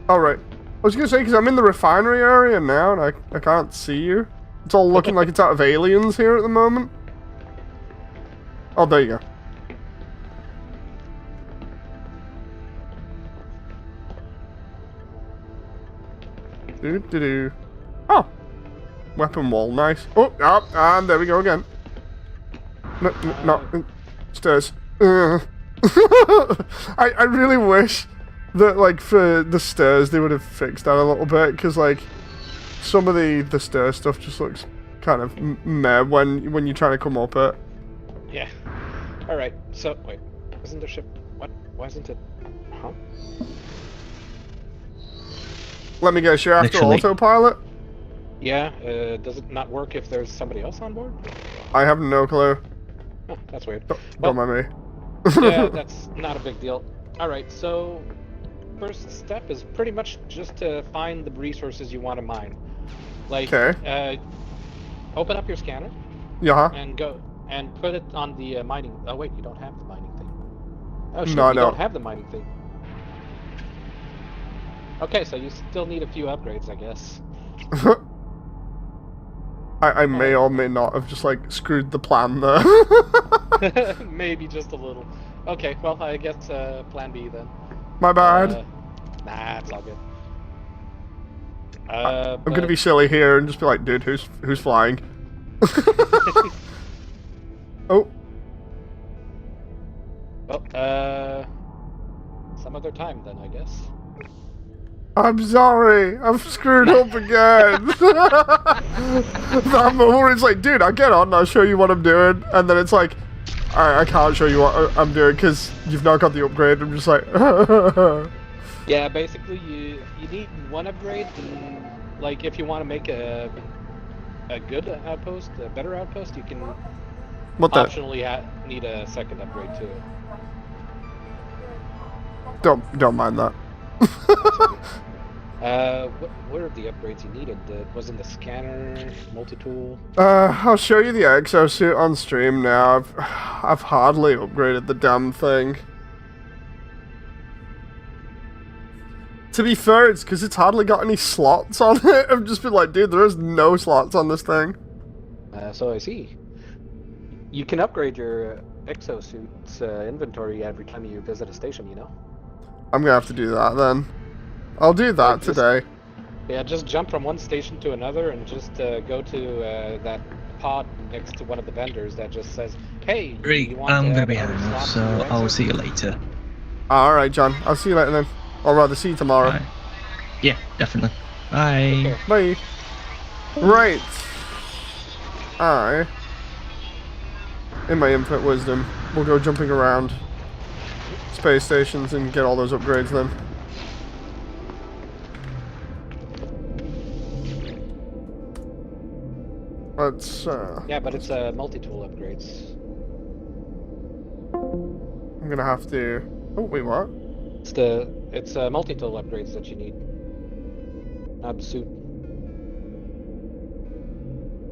oh right, I was gonna say because I'm in the refinery area now and I can't see you. It's all looking like it's out of Aliens here at the moment. Oh, there you go. Do. Oh! Weapon wall, nice. Oh, and there we go again. No, stairs. I really wish that, like, for the stairs they would have fixed that a little bit, because, like, some of the stair stuff just looks kind of meh when you're trying to come up it. Yeah. Alright, so, wait. Isn't there ship... What? Why isn't it... Huh? Let me guess, you're after autopilot? Yeah, does it not work if there's somebody else on board? I have no clue. Huh, that's weird. Don't mind me. Yeah, that's not a big deal. Alright, so... First step is pretty much just to find the resources you want to mine. Like, open up your scanner. Yeah. And go and put it on the mining. Oh wait, you don't have the mining thing. Oh shit, no, you don't have the mining thing. Okay, so you still need a few upgrades, I guess. I may or may not have just like screwed the plan there. Maybe just a little. Okay, well I guess plan B then. My bad. Nah, it's all good. I'm gonna be silly here and just be like, dude, who's flying? Oh. Well, some other time then, I guess. I'm sorry, I've screwed up again. That moment where it's like, dude, I'll get on, I'll show you what I'm doing, and then it's like, I can't show you what I'm doing because you've not got the upgrade. I'm just like, yeah, basically you need one upgrade, and like if you want to make a good outpost, a better outpost, you can optionally need a second upgrade too. Don't mind that. What are the upgrades you needed? Was in the scanner, multi-tool? I'll show you the exosuit on stream now. I've hardly upgraded the damn thing. To be fair, it's because it's hardly got any slots on it. I've just been like, dude, there is no slots on this thing. So I see. You can upgrade your exosuit's inventory every time you visit a station, you know? I'm gonna have to do that then. I'll do that today. Yeah, just jump from one station to another and just go to that pod next to one of the vendors that just says, hey, I'm going to be heading off, so I'll see you later. Alright, John. I'll see you later then. Or rather, see you tomorrow. Right. Yeah, definitely. Bye. Okay. Bye. Right. In my infinite wisdom, we'll go jumping around space stations and get all those upgrades then. Let's, Yeah, but it's multi-tool upgrades. I'm gonna have to... Oh, wait, what? It's multi-tool upgrades that you need. Suit.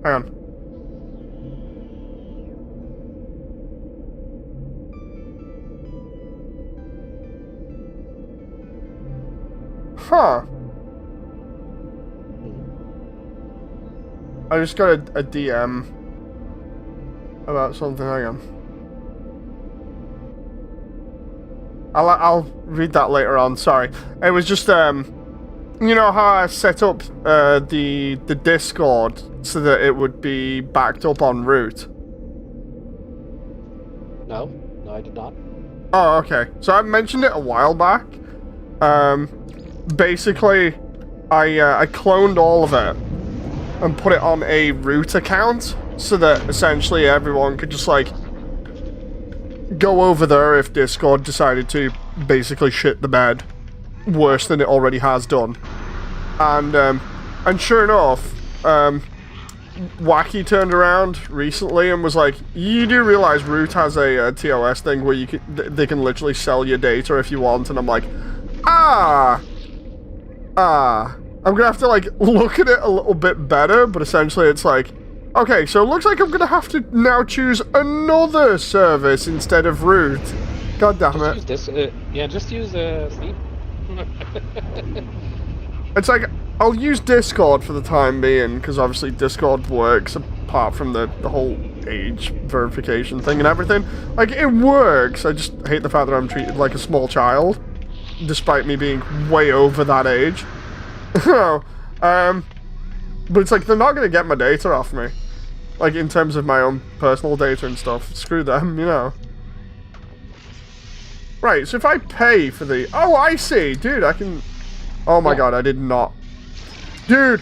Hang on. Huh. I just got a DM about something. Hang on. I'll read that later on. Sorry. It was just you know how I set up the Discord so that it would be backed up en route? No, I did not. Oh, okay. So I mentioned it a while back. Basically, I cloned all of it and put it on a root account so that essentially everyone could just like go over there if Discord decided to basically shit the bed worse than it already has done. And sure enough, Wacky turned around recently and was like, you do realize Root has a TOS thing where they can literally sell your data if you want, and I'm like, I'm gonna have to like look at it a little bit better, but essentially it's like, okay, so it looks like I'm gonna have to now choose another service instead of Root. God damn it. Just use this, yeah, just use Sleep. It's like, I'll use Discord for the time being, because obviously Discord works apart from the whole age verification thing and everything. Like, it works, I just hate the fact that I'm treated like a small child, despite me being way over that age. But it's like, they're not going to get my data off me. Like, in terms of my own personal data and stuff. Screw them, you know. Right, so if I pay for the... Oh, I see! Dude, I can... Oh my god, I did not... Dude!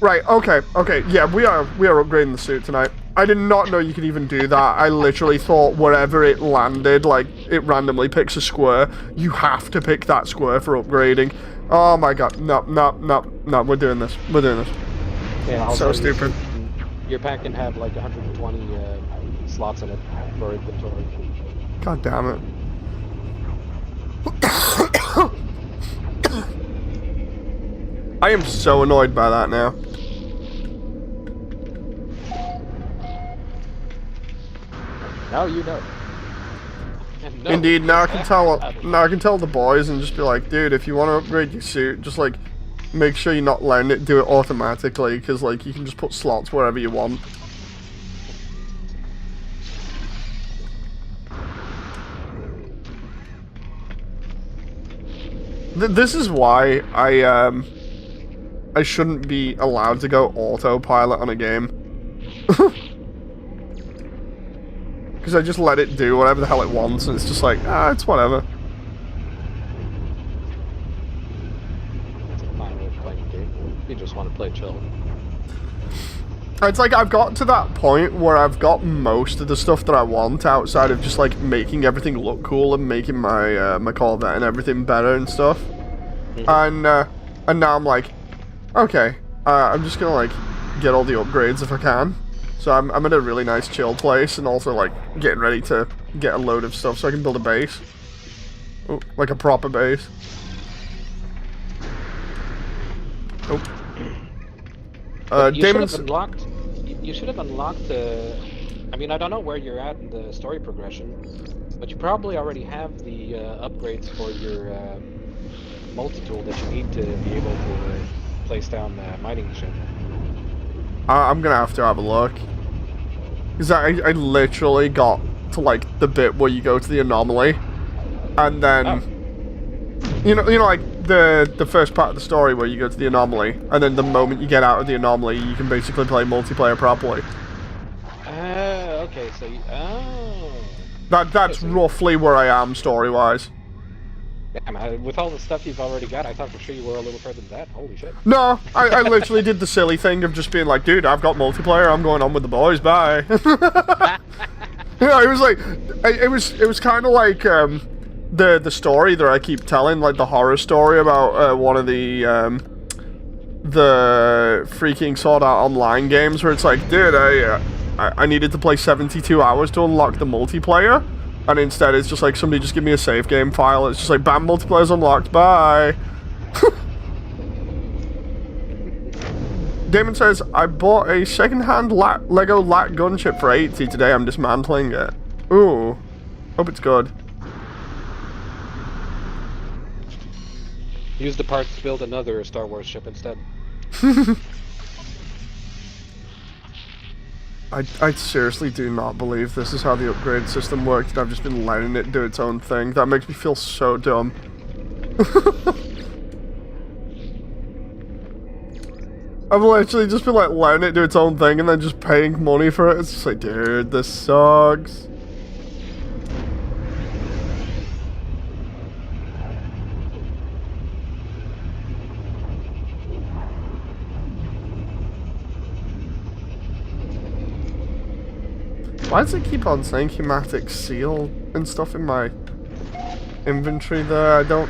Right, okay, yeah, we are upgrading the suit tonight. I did not know you could even do that. I literally thought wherever it landed, like, it randomly picks a square. You have to pick that square for upgrading. Oh my god, no, we're doing this. We're doing this. Yeah, so stupid. Your pack can have like 120 slots in it for inventory. God damn it. I am so annoyed by that now. Now you know. No, indeed, now I can tell the boys and just be like, dude, if you want to upgrade your suit, just like make sure you're not letting it do it automatically, because like you can just put slots wherever you want. This is why I shouldn't be allowed to go autopilot on a game. Because I just let it do whatever the hell it wants, and it's just like, it's whatever. It's not really playing a game. You just want to play chill. It's like I've got to that point where I've got most of the stuff that I want outside of just like making everything look cool and making my my Corvette and everything better and stuff. And now I'm like, okay, I'm just gonna like get all the upgrades if I can. So I'm at a really nice chill place, and also like getting ready to get a load of stuff so I can build a base. Ooh, like a proper base. Oh. You Damon's... You should have unlocked. I mean, I don't know where you're at in the story progression, but you probably already have the upgrades for your multi-tool that you need to be able to place down the mining ship. I'm gonna have to have a look. Because I literally got to like the bit where you go to the anomaly, and then you know like the first part of the story where you go to the anomaly, and then the moment you get out of the anomaly, you can basically play multiplayer properly. Okay, so that's roughly where I am story-wise. Damn, with all the stuff you've already got, I thought for sure you were a little further than that. Holy shit. No, I literally did the silly thing of just being like, dude, I've got multiplayer, I'm going on with the boys, bye. Yeah, it was like, it was kind of like the story that I keep telling, like the horror story about one of the freaking Sword Art Online games where it's like, dude, I needed to play 72 hours to unlock the multiplayer. And instead, it's just like, somebody just give me a save game file. It's just like, bam, multiplayer's unlocked, bye. Damon says, I bought a second-hand Lego LAT gunship for 80 today. I'm dismantling it. Ooh. Hope it's good. Use the parts to build another Star Wars ship instead. I seriously do not believe this is how the upgrade system worked, and I've just been letting it do its own thing. That makes me feel so dumb. I've literally just been like letting it do its own thing and then just paying money for it. It's just like, dude, this sucks. Why does it keep on saying hematic seal and stuff in my inventory there? I don't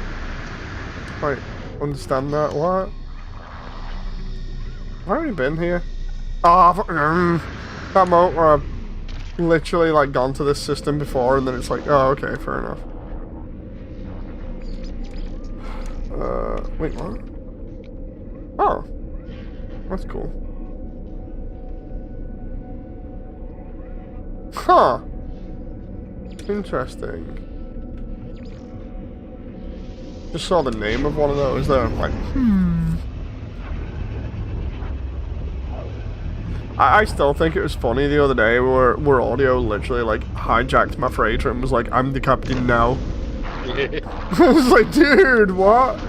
quite understand that. What? Have I already been here? Oh, that moment where I've literally like gone to this system before and then it's like, oh, okay, fair enough. Wait, what? Oh, that's cool. Huh. Interesting. Just saw the name of one of those there. I'm like, I still think it was funny the other day where audio literally like hijacked my freighter and was like, I'm the captain now. I was like, dude, what?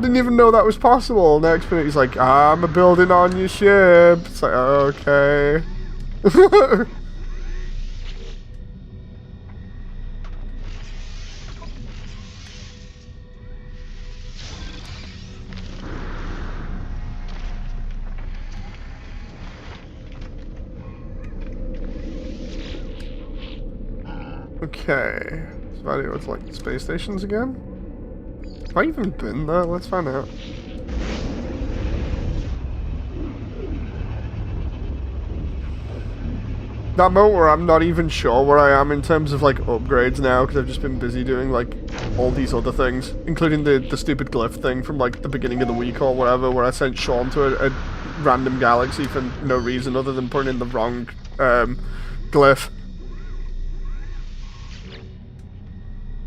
Didn't even know that was possible. Next minute he's like, I'm a building on your ship. It's like, okay. Okay. So I go to like the space stations again? Have I even been there? Let's find out. That moment where I'm not even sure where I am in terms of like upgrades now, because I've just been busy doing like all these other things, including the stupid glyph thing from like the beginning of the week or whatever, where I sent Sean to a random galaxy for no reason other than putting in the wrong glyph.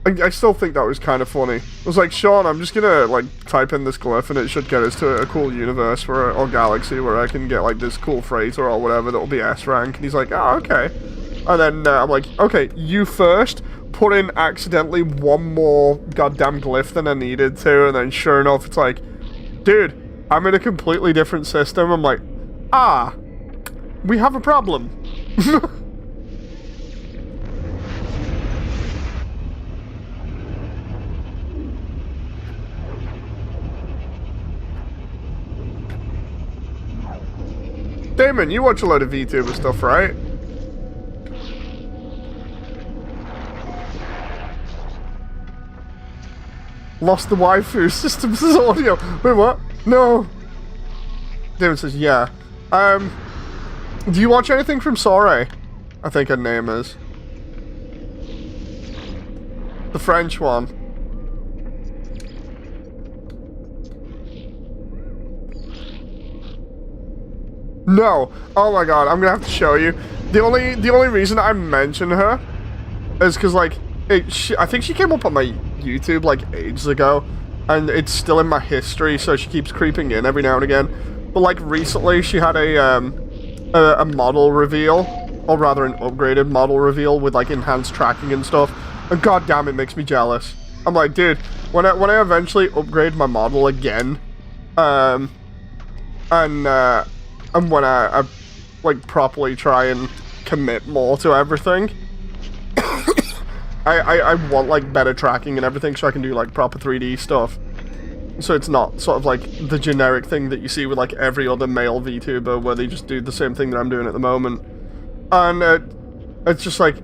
I still think that was kind of funny. I was like, Sean, I'm just gonna like type in this glyph and it should get us to a cool universe or galaxy where I can get like this cool freighter or whatever that'll be S rank. And he's like, oh, okay. And then I'm like, okay, you first put in accidentally one more goddamn glyph than I needed to, and then sure enough, it's like, dude, I'm in a completely different system. I'm like, we have a problem. Damon, you watch a lot of Vtuber stuff, right? Lost the waifu systems as audio. Wait, what? No. Damon says, yeah. Do you watch anything from Sore? I think her name is. The French one. No. Oh my god, I'm gonna have to show you. The only reason I mention her is because like I think she came up on my YouTube like ages ago, and it's still in my history, so she keeps creeping in every now and again. But like recently, she had a model reveal, or rather an upgraded model reveal with like enhanced tracking and stuff. And god damn, it makes me jealous. I'm like, dude, when I eventually upgrade my model again, and when I like properly try and commit more to everything, I want like better tracking and everything so I can do like proper 3D stuff. So it's not sort of like the generic thing that you see with like every other male VTuber where they just do the same thing that I'm doing at the moment. And it's just like,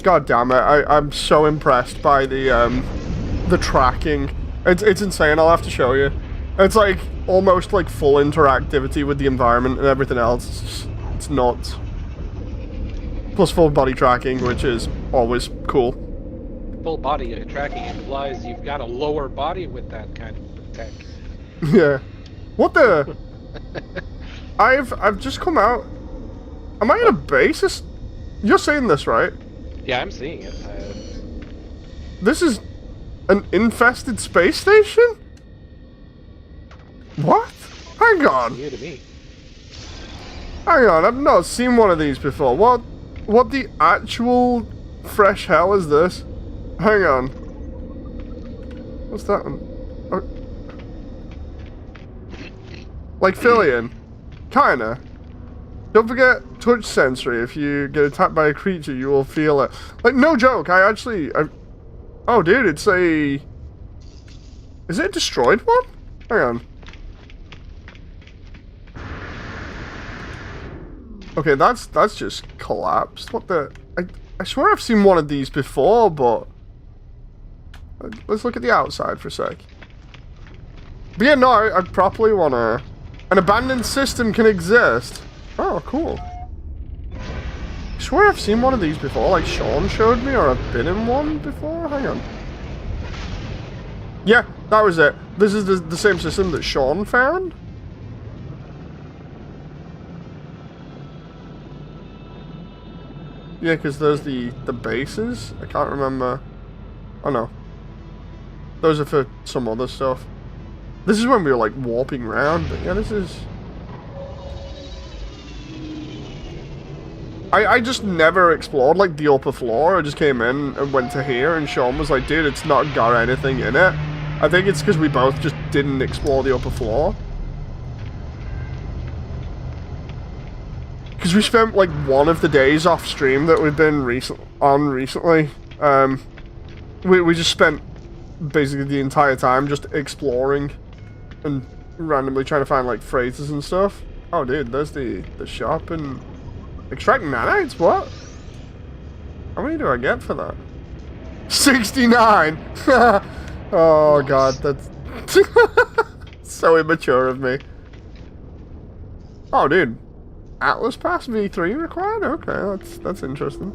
god damn it, I'm so impressed by the tracking. It's insane, I'll have to show you. It's like almost like full interactivity with the environment and everything else. It's nuts. Plus full body tracking, which is always cool. Full body tracking implies you've got a lower body with that kind of tech. Yeah. What the? I've just come out. Am I in a base? You're seeing this, right? Yeah, I'm seeing it. This is an infested space station? What? Hang on. New to me. Hang on, I've not seen one of these before. What the actual fresh hell is this? Hang on. What's that one? Oh. Like Fillion. Kinda. Don't forget touch sensory. If you get attacked by a creature, you will feel it. Like, no joke, oh, dude, it's a... Is it a destroyed one? Hang on. Okay, that's just collapsed. What the... I swear I've seen one of these before, but... Let's look at the outside for a sec. But yeah, no, I properly want to... An abandoned system can exist. Oh, cool. I swear I've seen one of these before, like Sean showed me, or I've been in one before. Hang on. Yeah, that was it. This is the same system that Sean found. Yeah, because there's the bases. I can't remember. Oh no. Those are for some other stuff. This is when we were like warping around, but yeah, this is... I just never explored, like, the upper floor. I just came in and went to here, and Sean was like, dude, it's not got anything in it. I think it's because we both just didn't explore the upper floor. Because we spent, like, one of the days off stream that we've been recently. We just spent basically the entire time just exploring and randomly trying to find, like, phrases and stuff. Oh, dude, there's the shop and... Extract nanites? What? How many do I get for that? 69! Oh, God, that's... so immature of me. Oh, dude. Atlas Pass V3 required? Okay, that's interesting.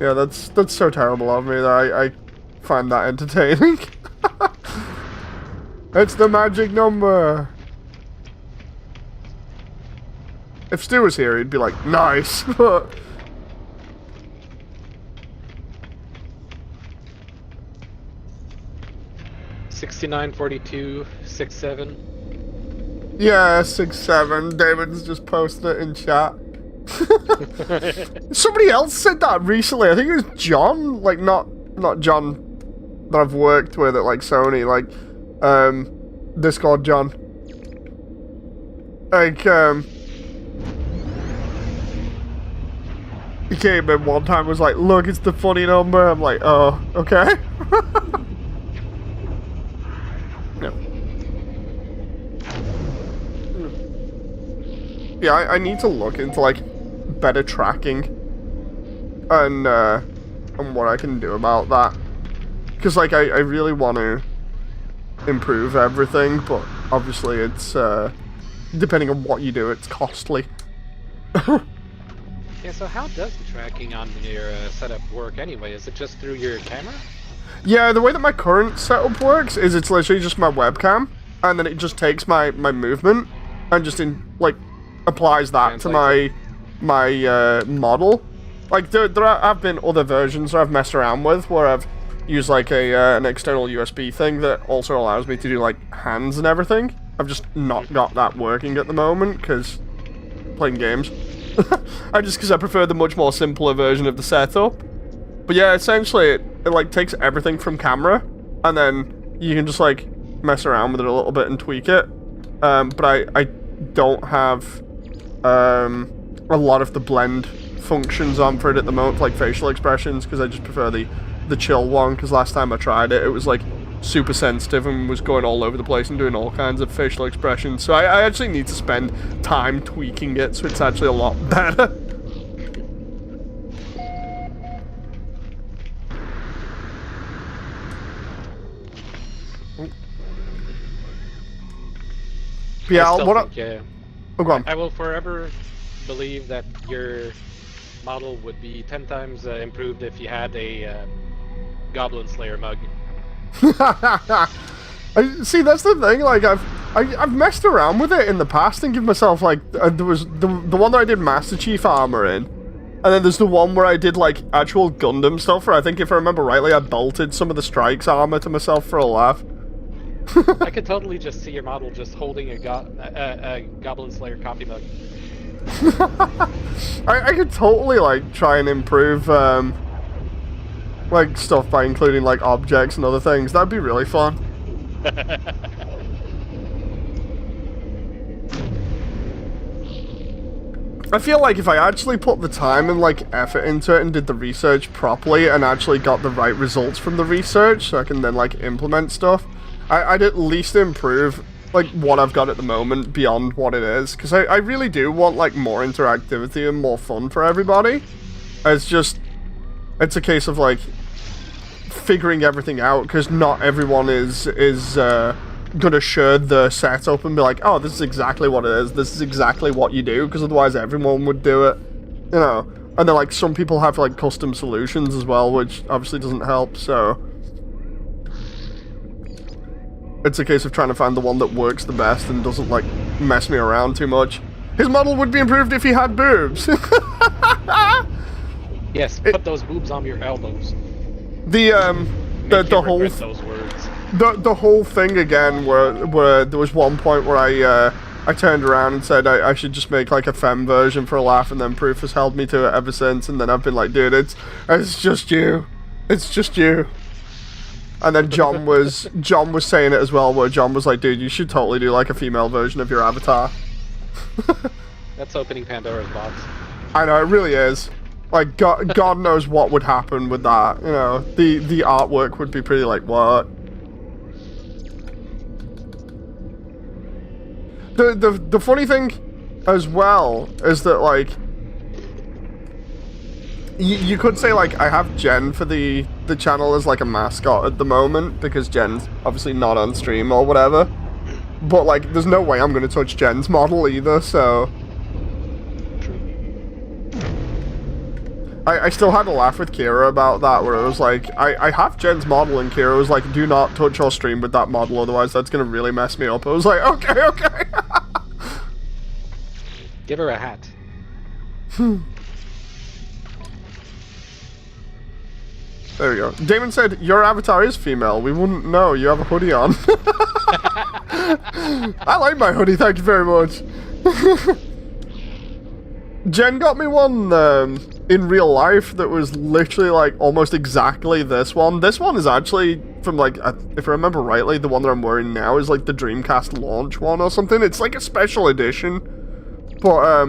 Yeah, that's so terrible of me that I find that entertaining. It's the magic number! If Stu was here, he'd be like, nice! 6942 67. Yeah, 67. David's just posted it in chat. Somebody else said that recently. I think it was John. Like, not John that I've worked with at, like, Sony. Like, Discord John. Like, he came in one time and was like, look, it's the funny number. I'm like, oh, okay. No. Yeah, I need to look into, like, better tracking and what I can do about that. Because, like, I really want to improve everything, but obviously it's, depending on what you do, it's costly. Yeah, so how does the tracking on your setup work anyway? Is it just through your camera? Yeah, the way that my current setup works is it's literally just my webcam, and then it just takes my movement and just applies that to my model. Like there have been other versions that I've messed around with where I've used like an external USB thing that also allows me to do like hands and everything. I've just not got that working at the moment because playing games. Because I prefer the much more simpler version of the setup. But yeah, essentially it like takes everything from camera, and then you can just like mess around with it a little bit and tweak it. But I don't have a lot of the blend functions on for it at the moment, like facial expressions, because I just prefer the chill one. Because last time I tried it, it was like super sensitive and was going all over the place and doing all kinds of facial expressions. So I actually need to spend time tweaking it so it's actually a lot better. Yeah, oh, go on. I will forever believe that your model would be 10 times improved if you had a Goblin Slayer mug. See, that's the thing. Like, I've messed around with it in the past and give myself like there was the one that I did Master Chief armor in, and then there's the one where I did like actual Gundam stuff. Where I think, if I remember rightly, I bolted some of the Strikes armor to myself for a laugh. I could totally just see your model just holding a Goblin Slayer coffee mug. I could totally like try and improve like stuff by including like objects and other things. That'd be really fun. I feel like if I actually put the time and like effort into it and did the research properly and actually got the right results from the research, so I can then like implement stuff, I'd at least improve like what I've got at the moment beyond what it is, because I really do want like more interactivity and more fun for everybody. It's a case of like figuring everything out, because not everyone is gonna share the setup and be like, oh, this is exactly what it is, this is exactly what you do, because otherwise everyone would do it, you know. And then like some people have like custom solutions as well, which obviously doesn't help. So it's a case of trying to find the one that works the best and doesn't like mess me around too much. His model would be improved if he had boobs. Yes, put those boobs on your elbows. The whole those words. the whole thing again, where there was one point where I turned around and said I should just make like a femme version for a laugh, and then Proof has held me to it ever since, and then I've been like, dude, it's just you. It's just you. And then John was saying it as well, where John was like, dude, you should totally do like a female version of your avatar. That's opening Pandora's box. I know, it really is. Like, God knows what would happen with that, you know. The artwork would be pretty like, what? The funny thing as well is that, like, you could say, like, I have Jen for the channel as, like, a mascot at the moment, because Jen's obviously not on stream or whatever. But, like, there's no way I'm going to touch Jen's model either, so... I still had a laugh with Kira about that, where it was like, I have Jen's model, and Kira was like, do not touch or stream with that model, otherwise that's going to really mess me up. I was like, okay. Give her a hat. There we go. Damon said, your avatar is female. We wouldn't know. You have a hoodie on. I like my hoodie, thank you very much. Jen got me one in real life that was literally like almost exactly this one. This one is actually from like, if I remember rightly, the one that I'm wearing now is like the Dreamcast launch one or something. It's like a special edition, but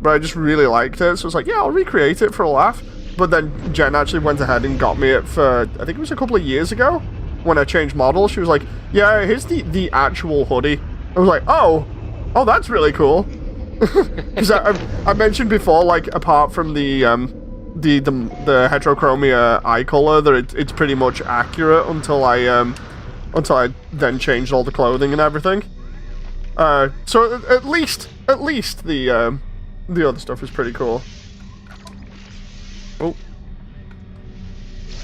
I just really liked it, so I was like, yeah, I'll recreate it for a laugh. But then Jen actually went ahead and got me it for, I think it was a couple of years ago when I changed model. She was like, yeah, here's the actual hoodie. I was like, oh, that's really cool. Because I mentioned before, like, apart from the heterochromia eye color, that it's pretty much accurate until I then changed all the clothing and everything. So at least the other stuff is pretty cool. Oh.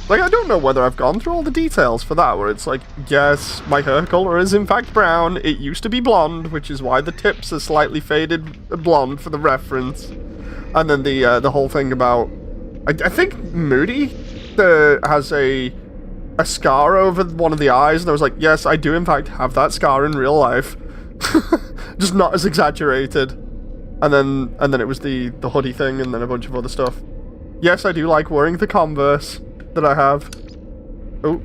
Like, I don't know whether I've gone through all the details for that, where it's like, yes, my hair color is in fact brown. It used to be blonde, which is why the tips are slightly faded blonde for the reference. And then the whole thing about, I think Moody has a scar over one of the eyes, and I was like, yes, I do in fact have that scar in real life, just not as exaggerated. And then it was the hoodie thing, and then a bunch of other stuff. Yes, I do like wearing the Converse that I have. Oh.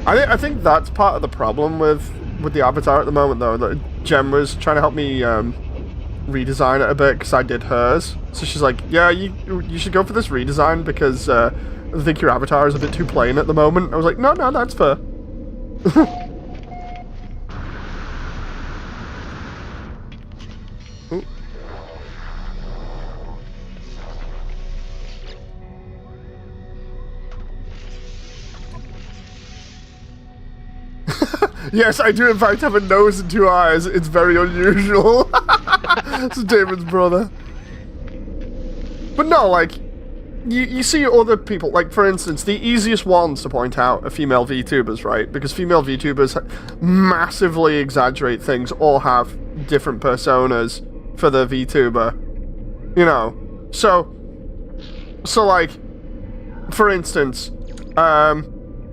I think that's part of the problem with the avatar at the moment, though, that Jem was trying to help me redesign it a bit, because I did hers. So she's like, yeah, you should go for this redesign, because I think your avatar is a bit too plain at the moment. I was like, no, that's fair. Ooh. Yes, I do in fact have a nose and two eyes. It's very unusual. It's David's brother. But no, like, you see other people, like, for instance, the easiest ones to point out are female VTubers, right? Because female VTubers massively exaggerate things or have different personas for the VTuber. You know? So like, for instance,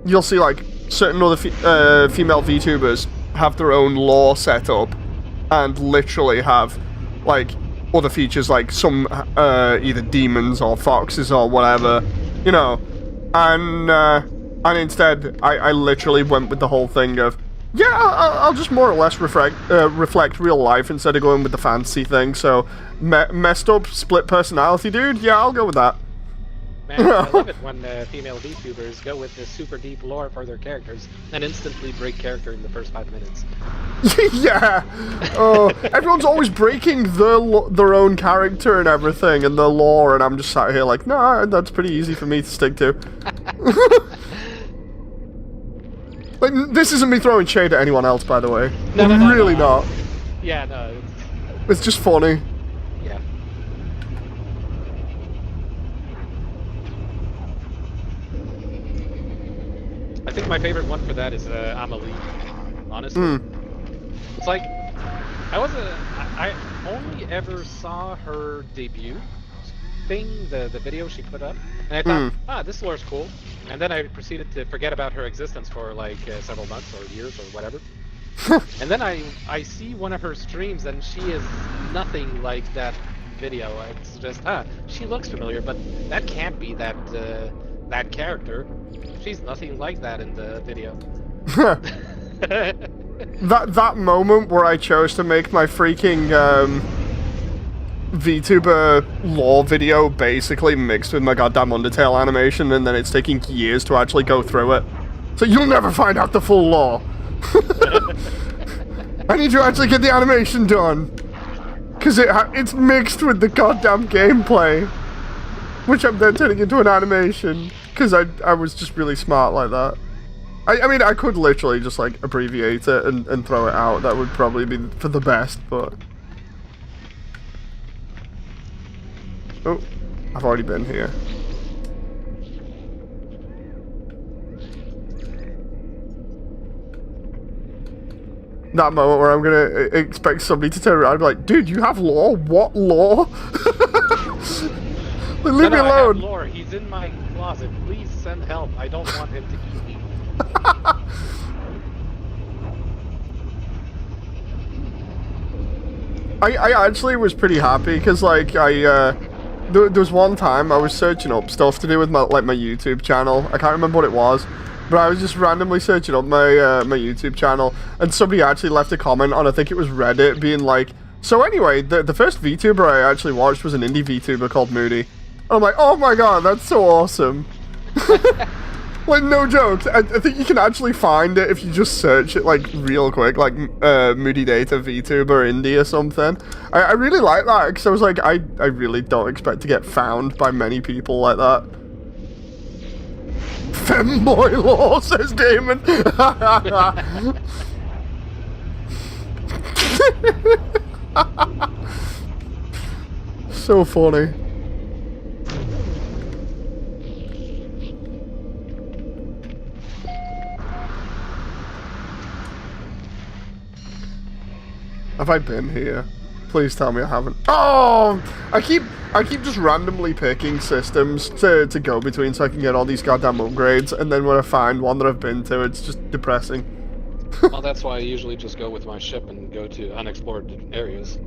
you'll see, like, certain other female VTubers have their own lore set up and literally have, like, other features, like some either demons or foxes or whatever, you know. And instead, I literally went with the whole thing of, yeah, I'll just more or less reflect real life instead of going with the fantasy thing. So, messed up split personality, dude? Yeah, I'll go with that. Man, I love it when female VTubers go with this super deep lore for their characters and instantly break character in the first 5 minutes. Yeah! Everyone's always breaking their own character and everything, and the lore, and I'm just sat here like, nah, that's pretty easy for me to stick to. Like, this isn't me throwing shade at anyone else, by the way. No, really not. Yeah, no. It's just funny. Yeah. I think my favorite one for that is Amelie, honestly. It's like, I only ever saw her debut thing, the video she put up, and I thought, this lore's cool. And then I proceeded to forget about her existence for like several months or years or whatever. And then I see one of her streams, and she is nothing like that video. It's just, she looks familiar, but that can't be that that character. She's nothing like that in the video. that moment where I chose to make my freaking VTuber lore video basically mixed with my goddamn Undertale animation, and then it's taking years to actually go through it. So you'll never find out the full lore. I need to actually get the animation done. Because it's mixed with the goddamn gameplay. Which I'm then turning into an animation. Because I was just really smart like that. I mean, I could literally just, like, abbreviate it and throw it out. That would probably be for the best, but... Oh, I've already been here. That moment where I'm gonna expect somebody to turn around and be like, dude, you have lore? What lore? Leave me alone. I have lore. He's in my closet. Please send help. I don't want him to eat me. I actually was pretty happy because, like, there was one time I was searching up stuff to do with my YouTube channel. I can't remember what it was. But I was just randomly searching up my my YouTube channel, and somebody actually left a comment on, I think it was Reddit, being like, so anyway, the first VTuber I actually watched was an indie VTuber called Moody. And I'm like, oh my god, that's so awesome. Like, no jokes. I think you can actually find it if you just search it, like, real quick, like, Moody Data VTuber indie or something. I really like that, because I was like, I really don't expect to get found by many people like that. Femboy law, says Damon. So funny. Have I been here? Please tell me I haven't. Oh! I keep just randomly picking systems to go between so I can get all these goddamn upgrades, and then when I find one that I've been to, it's just depressing. Well, that's why I usually just go with my ship and go to unexplored areas.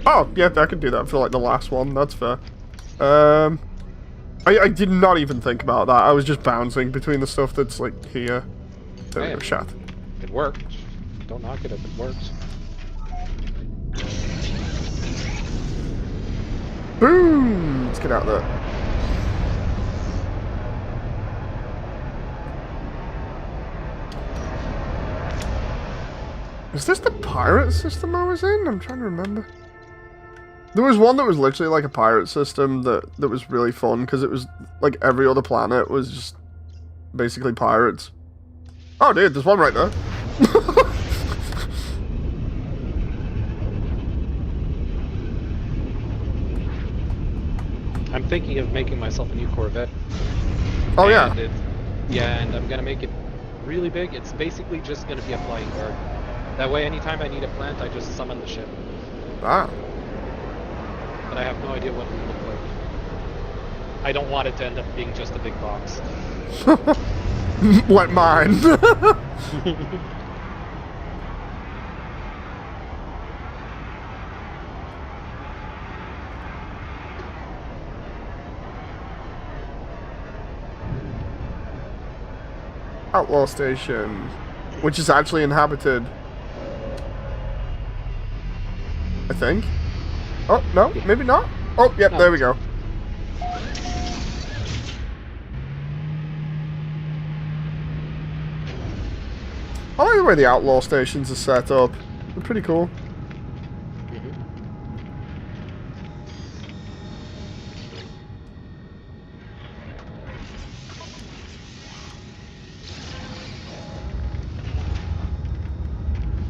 Oh, yeah, I could do that for, like, the last one. That's fair. I did not even think about that. I was just bouncing between the stuff that's, like, here. There we go, shot. It worked. Don't knock it if it works. Boom! Let's get out there. Is this the pirate system I was in? I'm trying to remember. There was one that was literally like a pirate system that was really fun because it was like every other planet was just basically pirates. Oh dude, there's one right there. I'm thinking of making myself a new Corvette. Oh, yeah. Yeah, and I'm gonna make it really big. It's basically just gonna be a flying guard. That way, anytime I need a plant, I just summon the ship. Ah. But I have no idea what it will look like. I don't want it to end up being just a big box. Like mine. Outlaw Station, which is actually inhabited. I think. Oh, no, maybe not. Oh, yep, there we go. I like the way the Outlaw Stations are set up. They're pretty cool.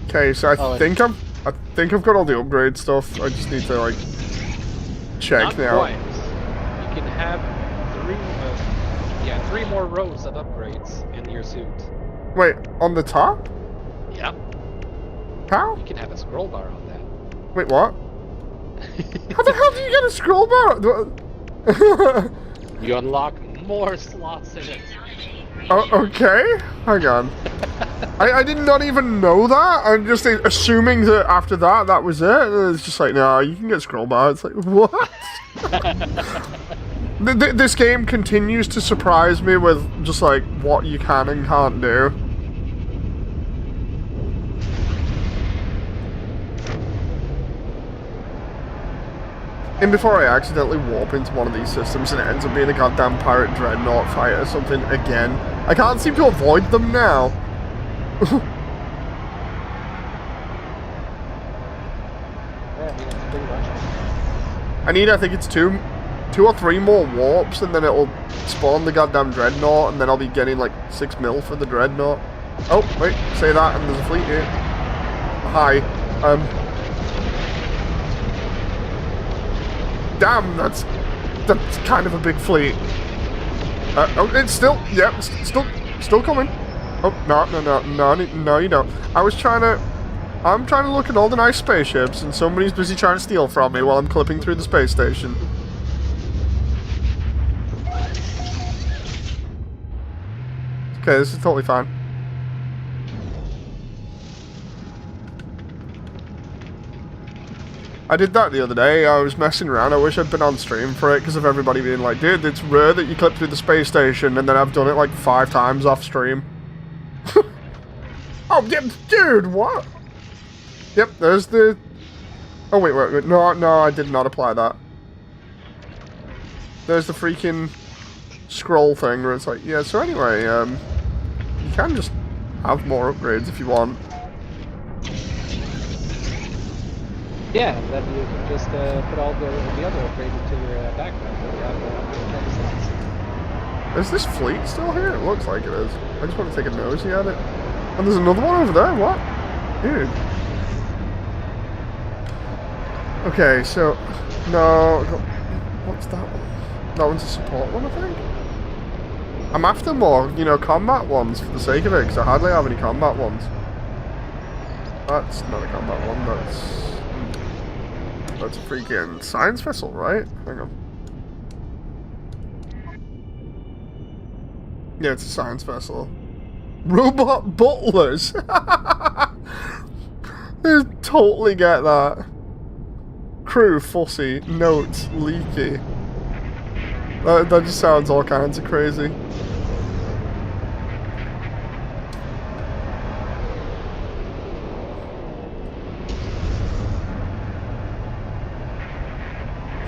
Okay, so I think I've got all the upgrade stuff. I just need to like check now. Quite. You can have three more rows of upgrades in your suit. Wait, on the top? Yep. How? You can have a scroll bar on that. Wait, what? How the hell do you get a scroll bar? You unlock more slots in it. Oh, okay. Hang on. I did not even know that. I'm just assuming that after that was it. And it's just like, no, you can get scroll bar. It's like, what? This game continues to surprise me with just like what you can and can't do. And before I accidentally warp into one of these systems and it ends up being a goddamn pirate dreadnought fight or something again. I can't seem to avoid them now. I need, I think it's two or three more warps and then it'll spawn the goddamn dreadnought and then I'll be getting like 6 mil for the dreadnought. Oh, wait, say that and there's a fleet here. Hi. Damn, that's kind of a big fleet. Oh, it's still, yeah, still coming. Oh, no, you don't. I'm trying to look at all the nice spaceships, and somebody's busy trying to steal from me while I'm clipping through the space station. Okay, this is totally fine. I did that the other day. I was messing around. I wish I'd been on stream for it because of everybody being like, dude, it's rare that you clip through the space station, and then I've done it like 5 times off stream. Oh, yeah, dude, what? Yep, there's the... Oh, wait, no, I did not apply that. There's the freaking scroll thing where it's like, yeah, so anyway, you can just have more upgrades if you want. Yeah, and then you can just put all the other upgrades into your background. Is this fleet still here? It looks like it is. I just want to take a nosy at it. And there's another one over there. What? Dude. Okay, so... No... What's that one? That one's a support one, I think? I'm after more, you know, combat ones for the sake of it, because I hardly have any combat ones. That's not a combat one, that's a freaking science vessel, right? Hang on. Yeah, it's a science vessel. Robot butlers! I totally get that. Crew fussy, notes leaky. That just sounds all kinds of crazy.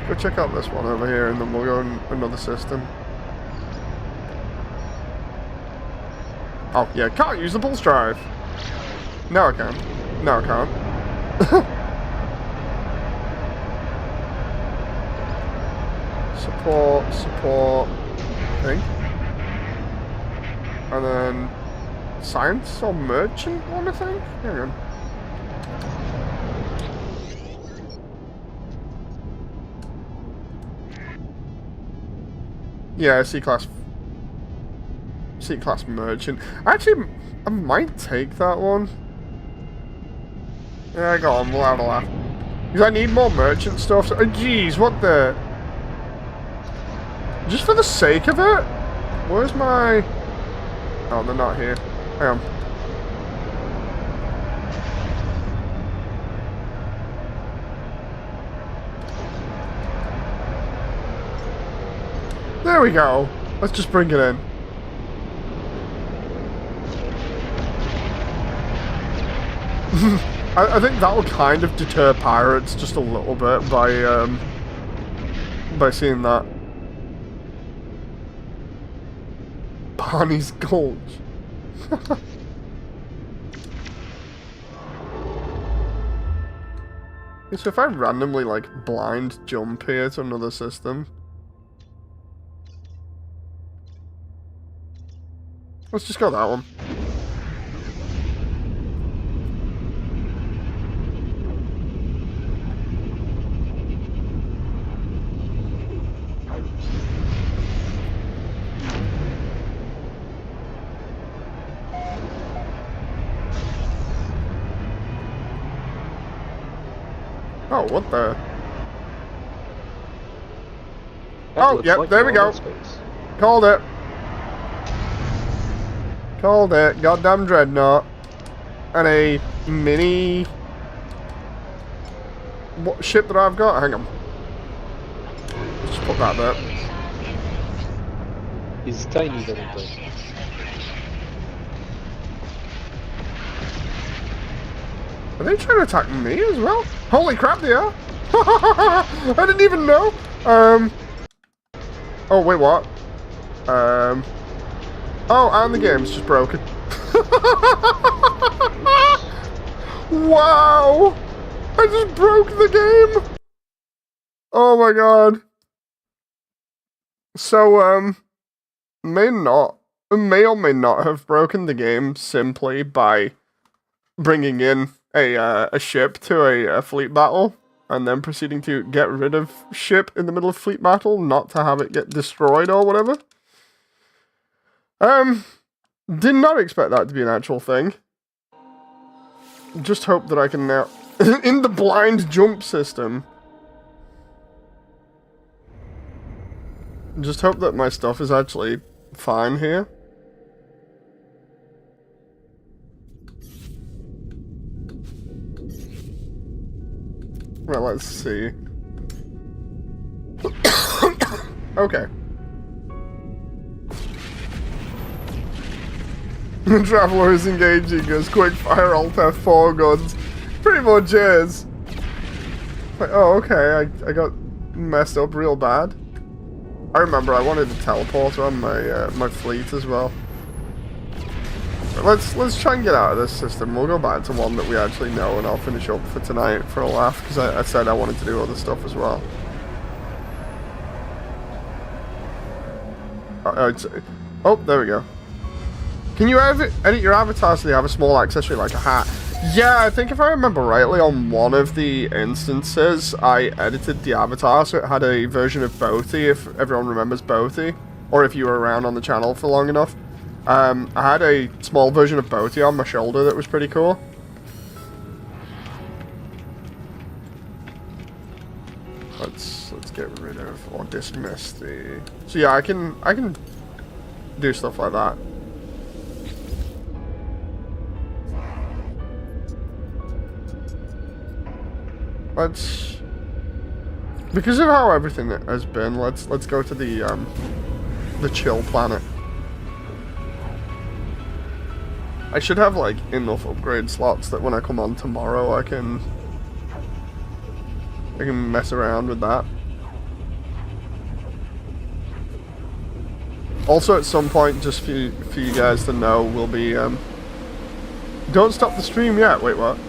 Go check out this one over here and then we'll go in another system. Oh, yeah, can't use the pulse drive. No, I can. No, I can't. Support, I think. And then science or merchant one, I think? Hang on. Yeah, C-class merchant. Actually, I might take that one. Yeah, go on, we'll have a laugh. Because I need more merchant stuff. So, oh, jeez, what the... Just for the sake of it? Where's my... Oh, they're not here. Hang on. There we go. Let's just bring it in. I think that will kind of deter pirates just a little bit by seeing that. Barney's Gulch. So if I randomly like blind jump here to another system. Let's just go that one. Oh, what the? Oh, yep, there we go. Called it. Called it. Goddamn dreadnought. And a mini... What ship that I've got? Hang on. Just put that there. He's tiny little thing. Are they trying to attack me as well? Holy crap, they are! I didn't even know! Oh, wait, what? Oh, and the game's just broken. Wow! I just broke the game! Oh my god. So, may or may not have broken the game simply by bringing in a ship to a fleet battle and then proceeding to get rid of ship in the middle of fleet battle, not to have it get destroyed or whatever. Did not expect that to be an actual thing. Just hope that I can now... in the blind jump system. Just hope that my stuff is actually fine here. Well, let's see. Okay. The Traveler is engaging as quick fire alt F4 guns. Pretty much is. Like, oh, okay, I got messed up real bad. I remember I wanted to teleport on my my fleet as well. But let's try and get out of this system. We'll go back to one that we actually know, and I'll finish up for tonight for a laugh, because I said I wanted to do other stuff as well. Oh, there we go. Can you edit your avatar so they have a small accessory like a hat? Yeah, I think if I remember rightly, on one of the instances, I edited the avatar so it had a version of Boaty, if everyone remembers Boaty, or if you were around on the channel for long enough. I had a small version of Boaty on my shoulder that was pretty cool. Let's get rid of or dismiss the... So yeah, I can do stuff like that. Let's, because of how everything has been, let's go to the chill planet. I should have like enough upgrade slots that when I come on tomorrow I can mess around with that. Also at some point, just for you guys to know, we'll be don't stop the stream yet. Wait, what?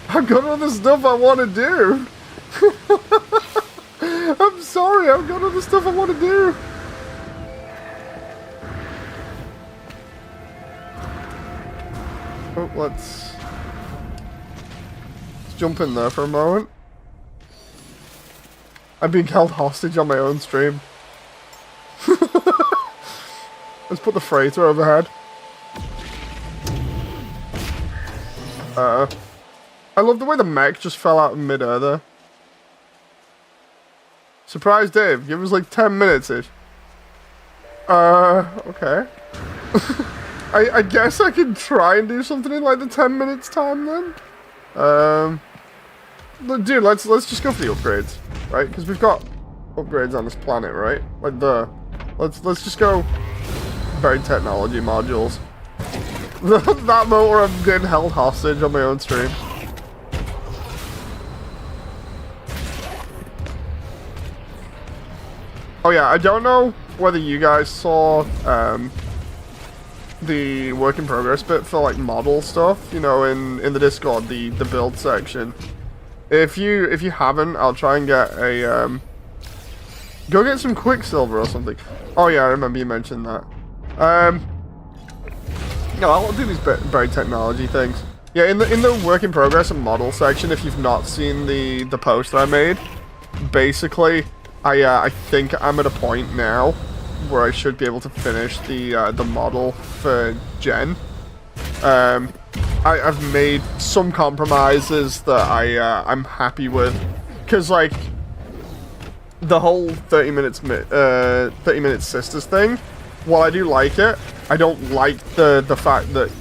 I've got other stuff I want to do. I'm sorry, I've got other stuff I want to do. Oh, let's jump in there for a moment. I'm being held hostage on my own stream. Let's put the freighter overhead. I love the way the mech just fell out in mid-air there. Surprise Dave, give us like 10 minutes-ish. Okay. I guess I can try and do something in like the 10 minutes time then. Dude, let's just go for the upgrades, right? Because we've got upgrades on this planet, right? Like let's just go buried technology modules. That moment where I'm getting held hostage on my own stream. Oh yeah, I don't know whether you guys saw the work in progress bit for like model stuff, you know, in the Discord, the build section. If you haven't, I'll try and get a go get some Quicksilver or something. Oh yeah, I remember you mentioned that. No, I'll do these buried technology things. Yeah, in the work in progress and model section, if you've not seen the post that I made, basically I think I'm at a point now where I should be able to finish the model for Jen. I've made some compromises that I'm happy with, because like the whole 30 minutes sisters thing, while I do like it, I don't like the fact that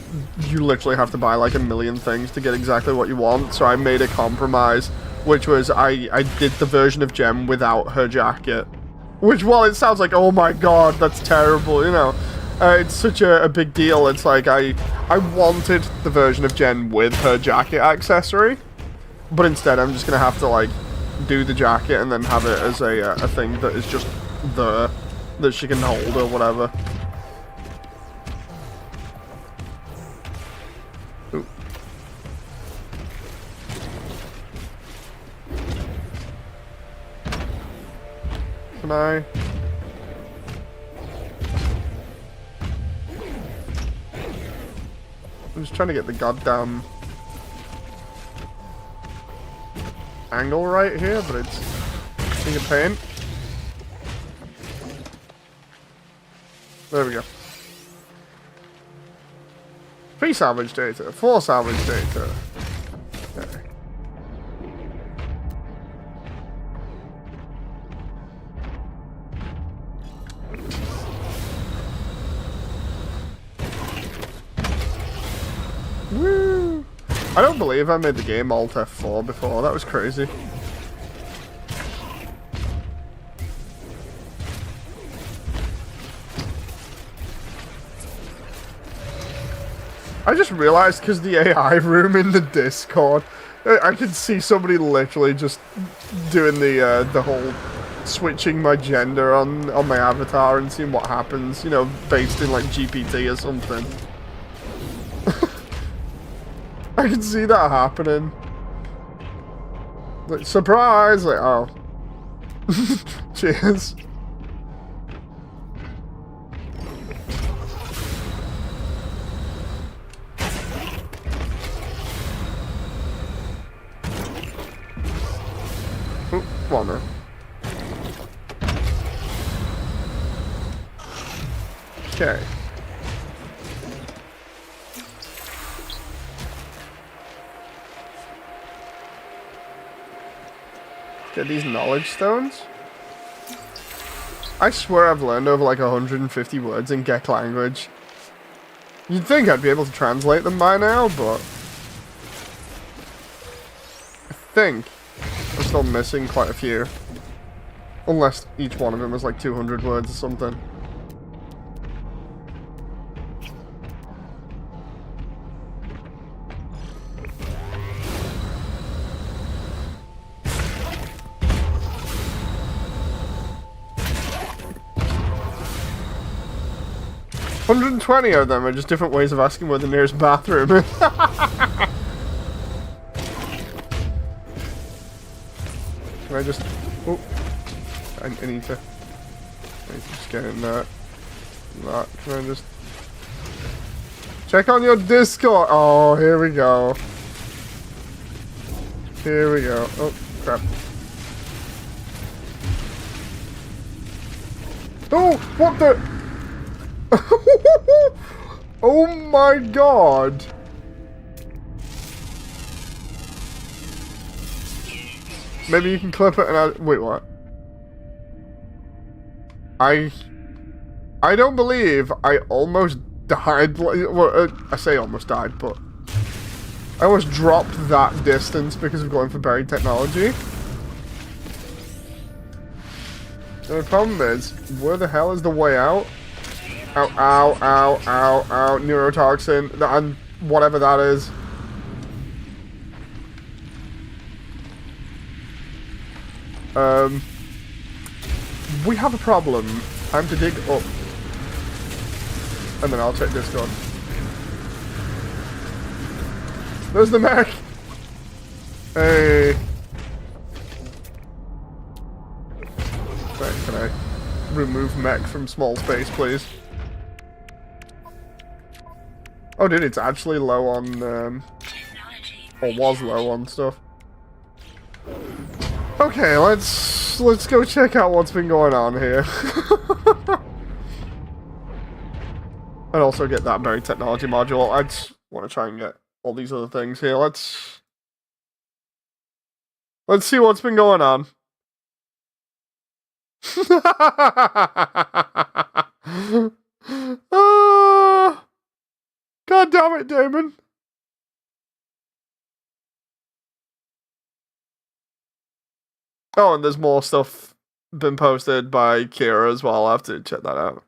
you literally have to buy like a million things to get exactly what you want, so I made a compromise, which was I did the version of Gem without her jacket. Which, while it sounds like, oh my god, that's terrible, you know, it's such a big deal. It's like, I wanted the version of Jen with her jacket accessory, but instead I'm just going to have to, like, do the jacket and then have it as a thing that is just there, that she can hold or whatever. Ooh. Can I? I'm just trying to get the goddamn angle right here, but it's being a pain. There we go. 3 salvage data, 4 salvage data. Okay. Woo! I don't believe I made the game Alt F4 before. That was crazy. I just realized because the AI room in the Discord, I can see somebody literally just doing the whole switching my gender on my avatar and seeing what happens, you know, based in like GPT or something. I can see that happening. Like, surprise! Like, oh. Cheers. Oh, come on now. Okay. Get these knowledge stones. I swear I've learned over like 150 words in Gek language. You'd think I'd be able to translate them by now, but I think I'm still missing quite a few. Unless each one of them is like 200 words or something. $120 of them are just different ways of asking where the nearest bathroom is. Can I just... Oh. I need to just get in that. That. Can I just... Check on your Discord! Oh, here we go. Here we go. Oh, crap. Oh, what the... Oh my god! Maybe you can clip it and I... Wait, what? I don't believe I almost died. Well, I say almost died, but I almost dropped that distance because of going for buried technology. And the problem is, where the hell is the way out? Ow, ow, ow, ow, ow, neurotoxin, and whatever that is. We have a problem. Time to dig up. And then I'll check Discord. There's the mech! Hey! Right, can I remove mech from small space, please? Oh, dude, it's actually low on, or was low on stuff. Okay, let's go check out what's been going on here. And also get that buried technology module. I just want to try and get all these other things here. Let's see what's been going on. God damn it, Damon. Oh, and there's more stuff been posted by Kira as well. I'll have to check that out.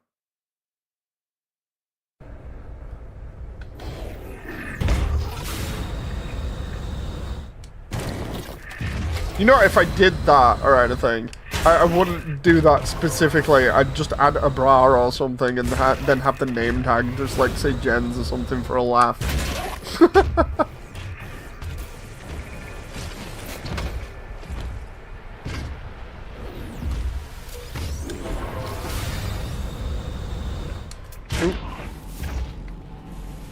You know, if I did that or anything, I wouldn't do that specifically. I'd just add a bra or something and then have the name tag just like say Jens or something for a laugh.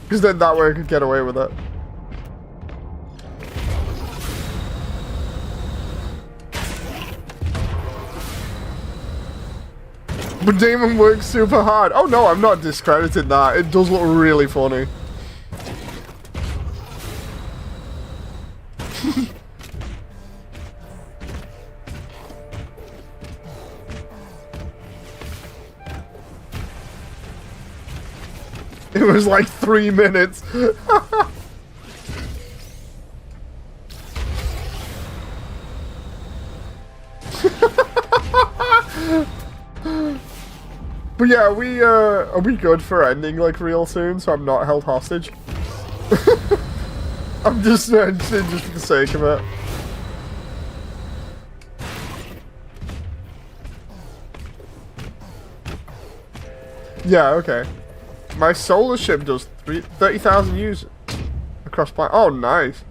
Because then that way I could get away with it. But Damon works super hard. Oh no, I'm not discrediting that. It does look really funny. It was like 3 minutes. But yeah, are we good for ending like real soon so I'm not held hostage? I'm just for the sake of it. Yeah, okay. My solar ship does 30,000 users across planet. Oh, nice.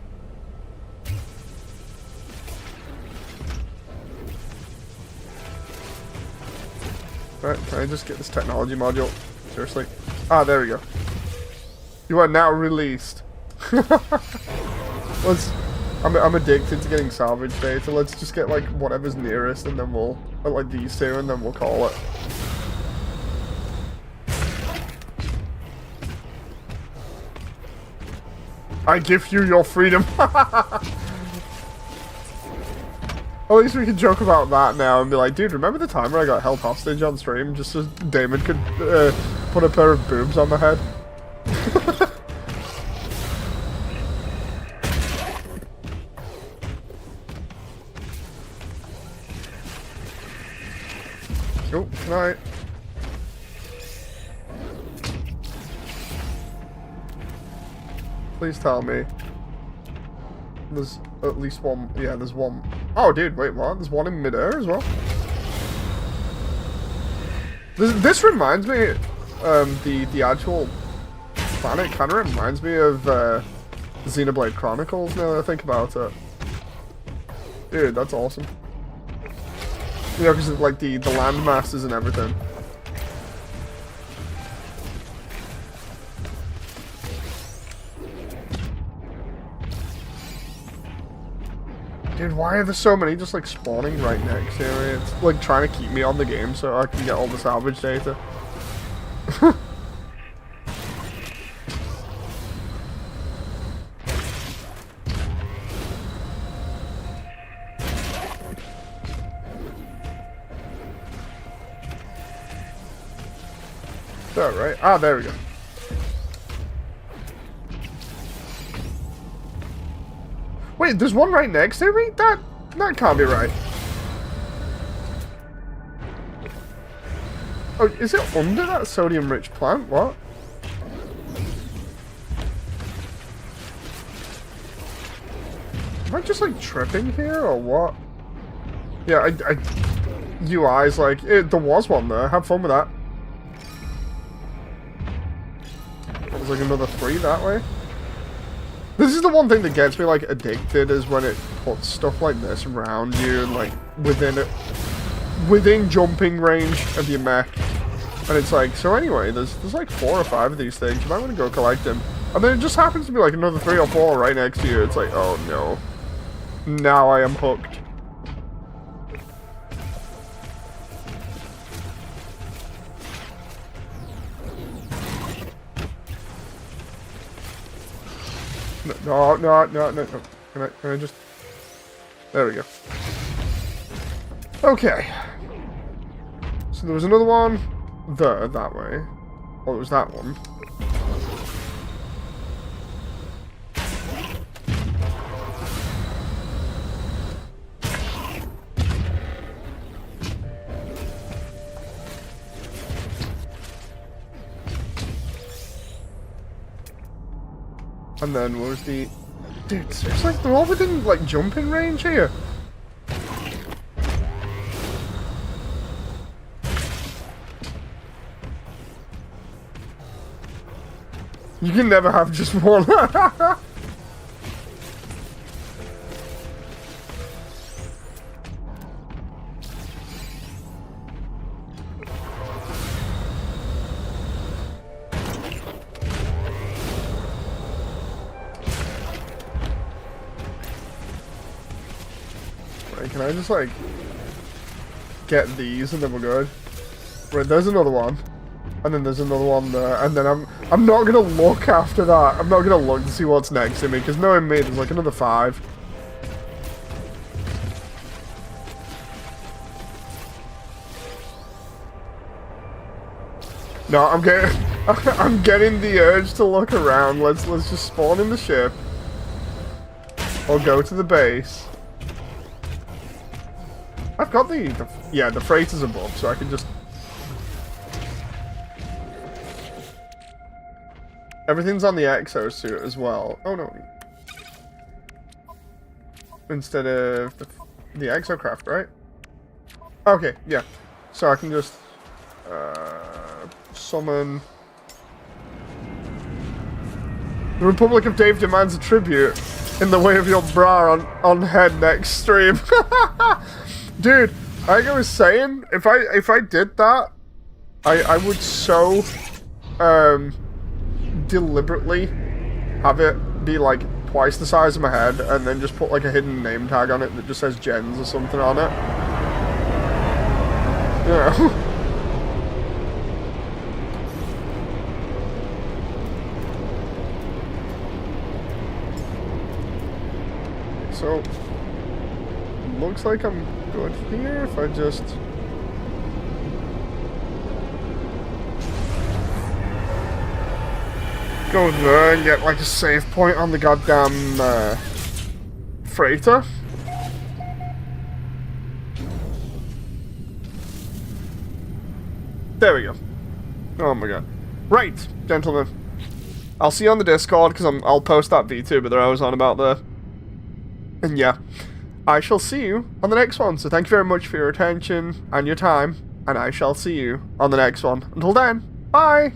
Right, can I just get this technology module? Seriously? Ah, there we go. You are now released. I'm addicted to getting salvage data. Let's just get like whatever's nearest and then we'll, like these two, and then we'll call it. I give you your freedom. At least we can joke about that now and be like, dude, remember the time where I got held hostage on stream just so Damon could put a pair of boobs on my head? Oh, can I? Please tell me. There's at least one. Yeah, there's one. Oh, dude, wait, what? There's one in midair as well. This reminds me, the actual planet kind of reminds me of Xenoblade Chronicles. Now that I think about it, dude, that's awesome. You know, because of like the land masses and everything. Dude, why are there so many just like spawning right next to me? It's like trying to keep me on the game so I can get all the salvage data. Is that right? Ah, there we go. Wait, there's one right next to me? That can't be right. Oh, is it under that sodium-rich plant? What? Am I just like tripping here or what? Yeah, UI's like, there was one there. Have fun with that. There's like another 3 that way. This is the one thing that gets me like addicted, is when it puts stuff like this around you and like within jumping range of your mech. And it's like, so anyway, there's like 4 or 5 of these things. You might want to go collect them. And then it just happens to be like another 3 or 4 right next to you. It's like, oh no. Now I am hooked. No. Can I just... There we go. Okay. So there was another one there, that way. Oh, it was that one. And then what was the... Dude, seriously? They're all within, like, jumping range here. You can never have just one. Wait, can I just, like, get these and then we're good? Wait, there's another one. And then there's another one there, and then I'm not gonna look after that. I'm not gonna look to see what's next to me, because knowing me, there's like another 5. No, I'm getting the urge to look around. Let's just spawn in the ship. Or go to the base. I've got the freighters above, so I can just... Everything's on the exosuit as well. Oh no. Instead of the exocraft, right? Okay, yeah. So I can just summon... The Republic of Dave demands a tribute in the way of your bra on head next stream. Dude, like I was saying, if I did that, I would so deliberately have it be like twice the size of my head and then just put like a hidden name tag on it that just says Jens or something on it. Yeah. So looks like I'm good here if I just go there and get like a save point on the goddamn freighter. There we go. Oh my god. Right, gentlemen. I'll see you on the Discord because I'll post that Vtuber that I was on about there. And yeah, I shall see you on the next one. So thank you very much for your attention and your time, and I shall see you on the next one. Until then, bye!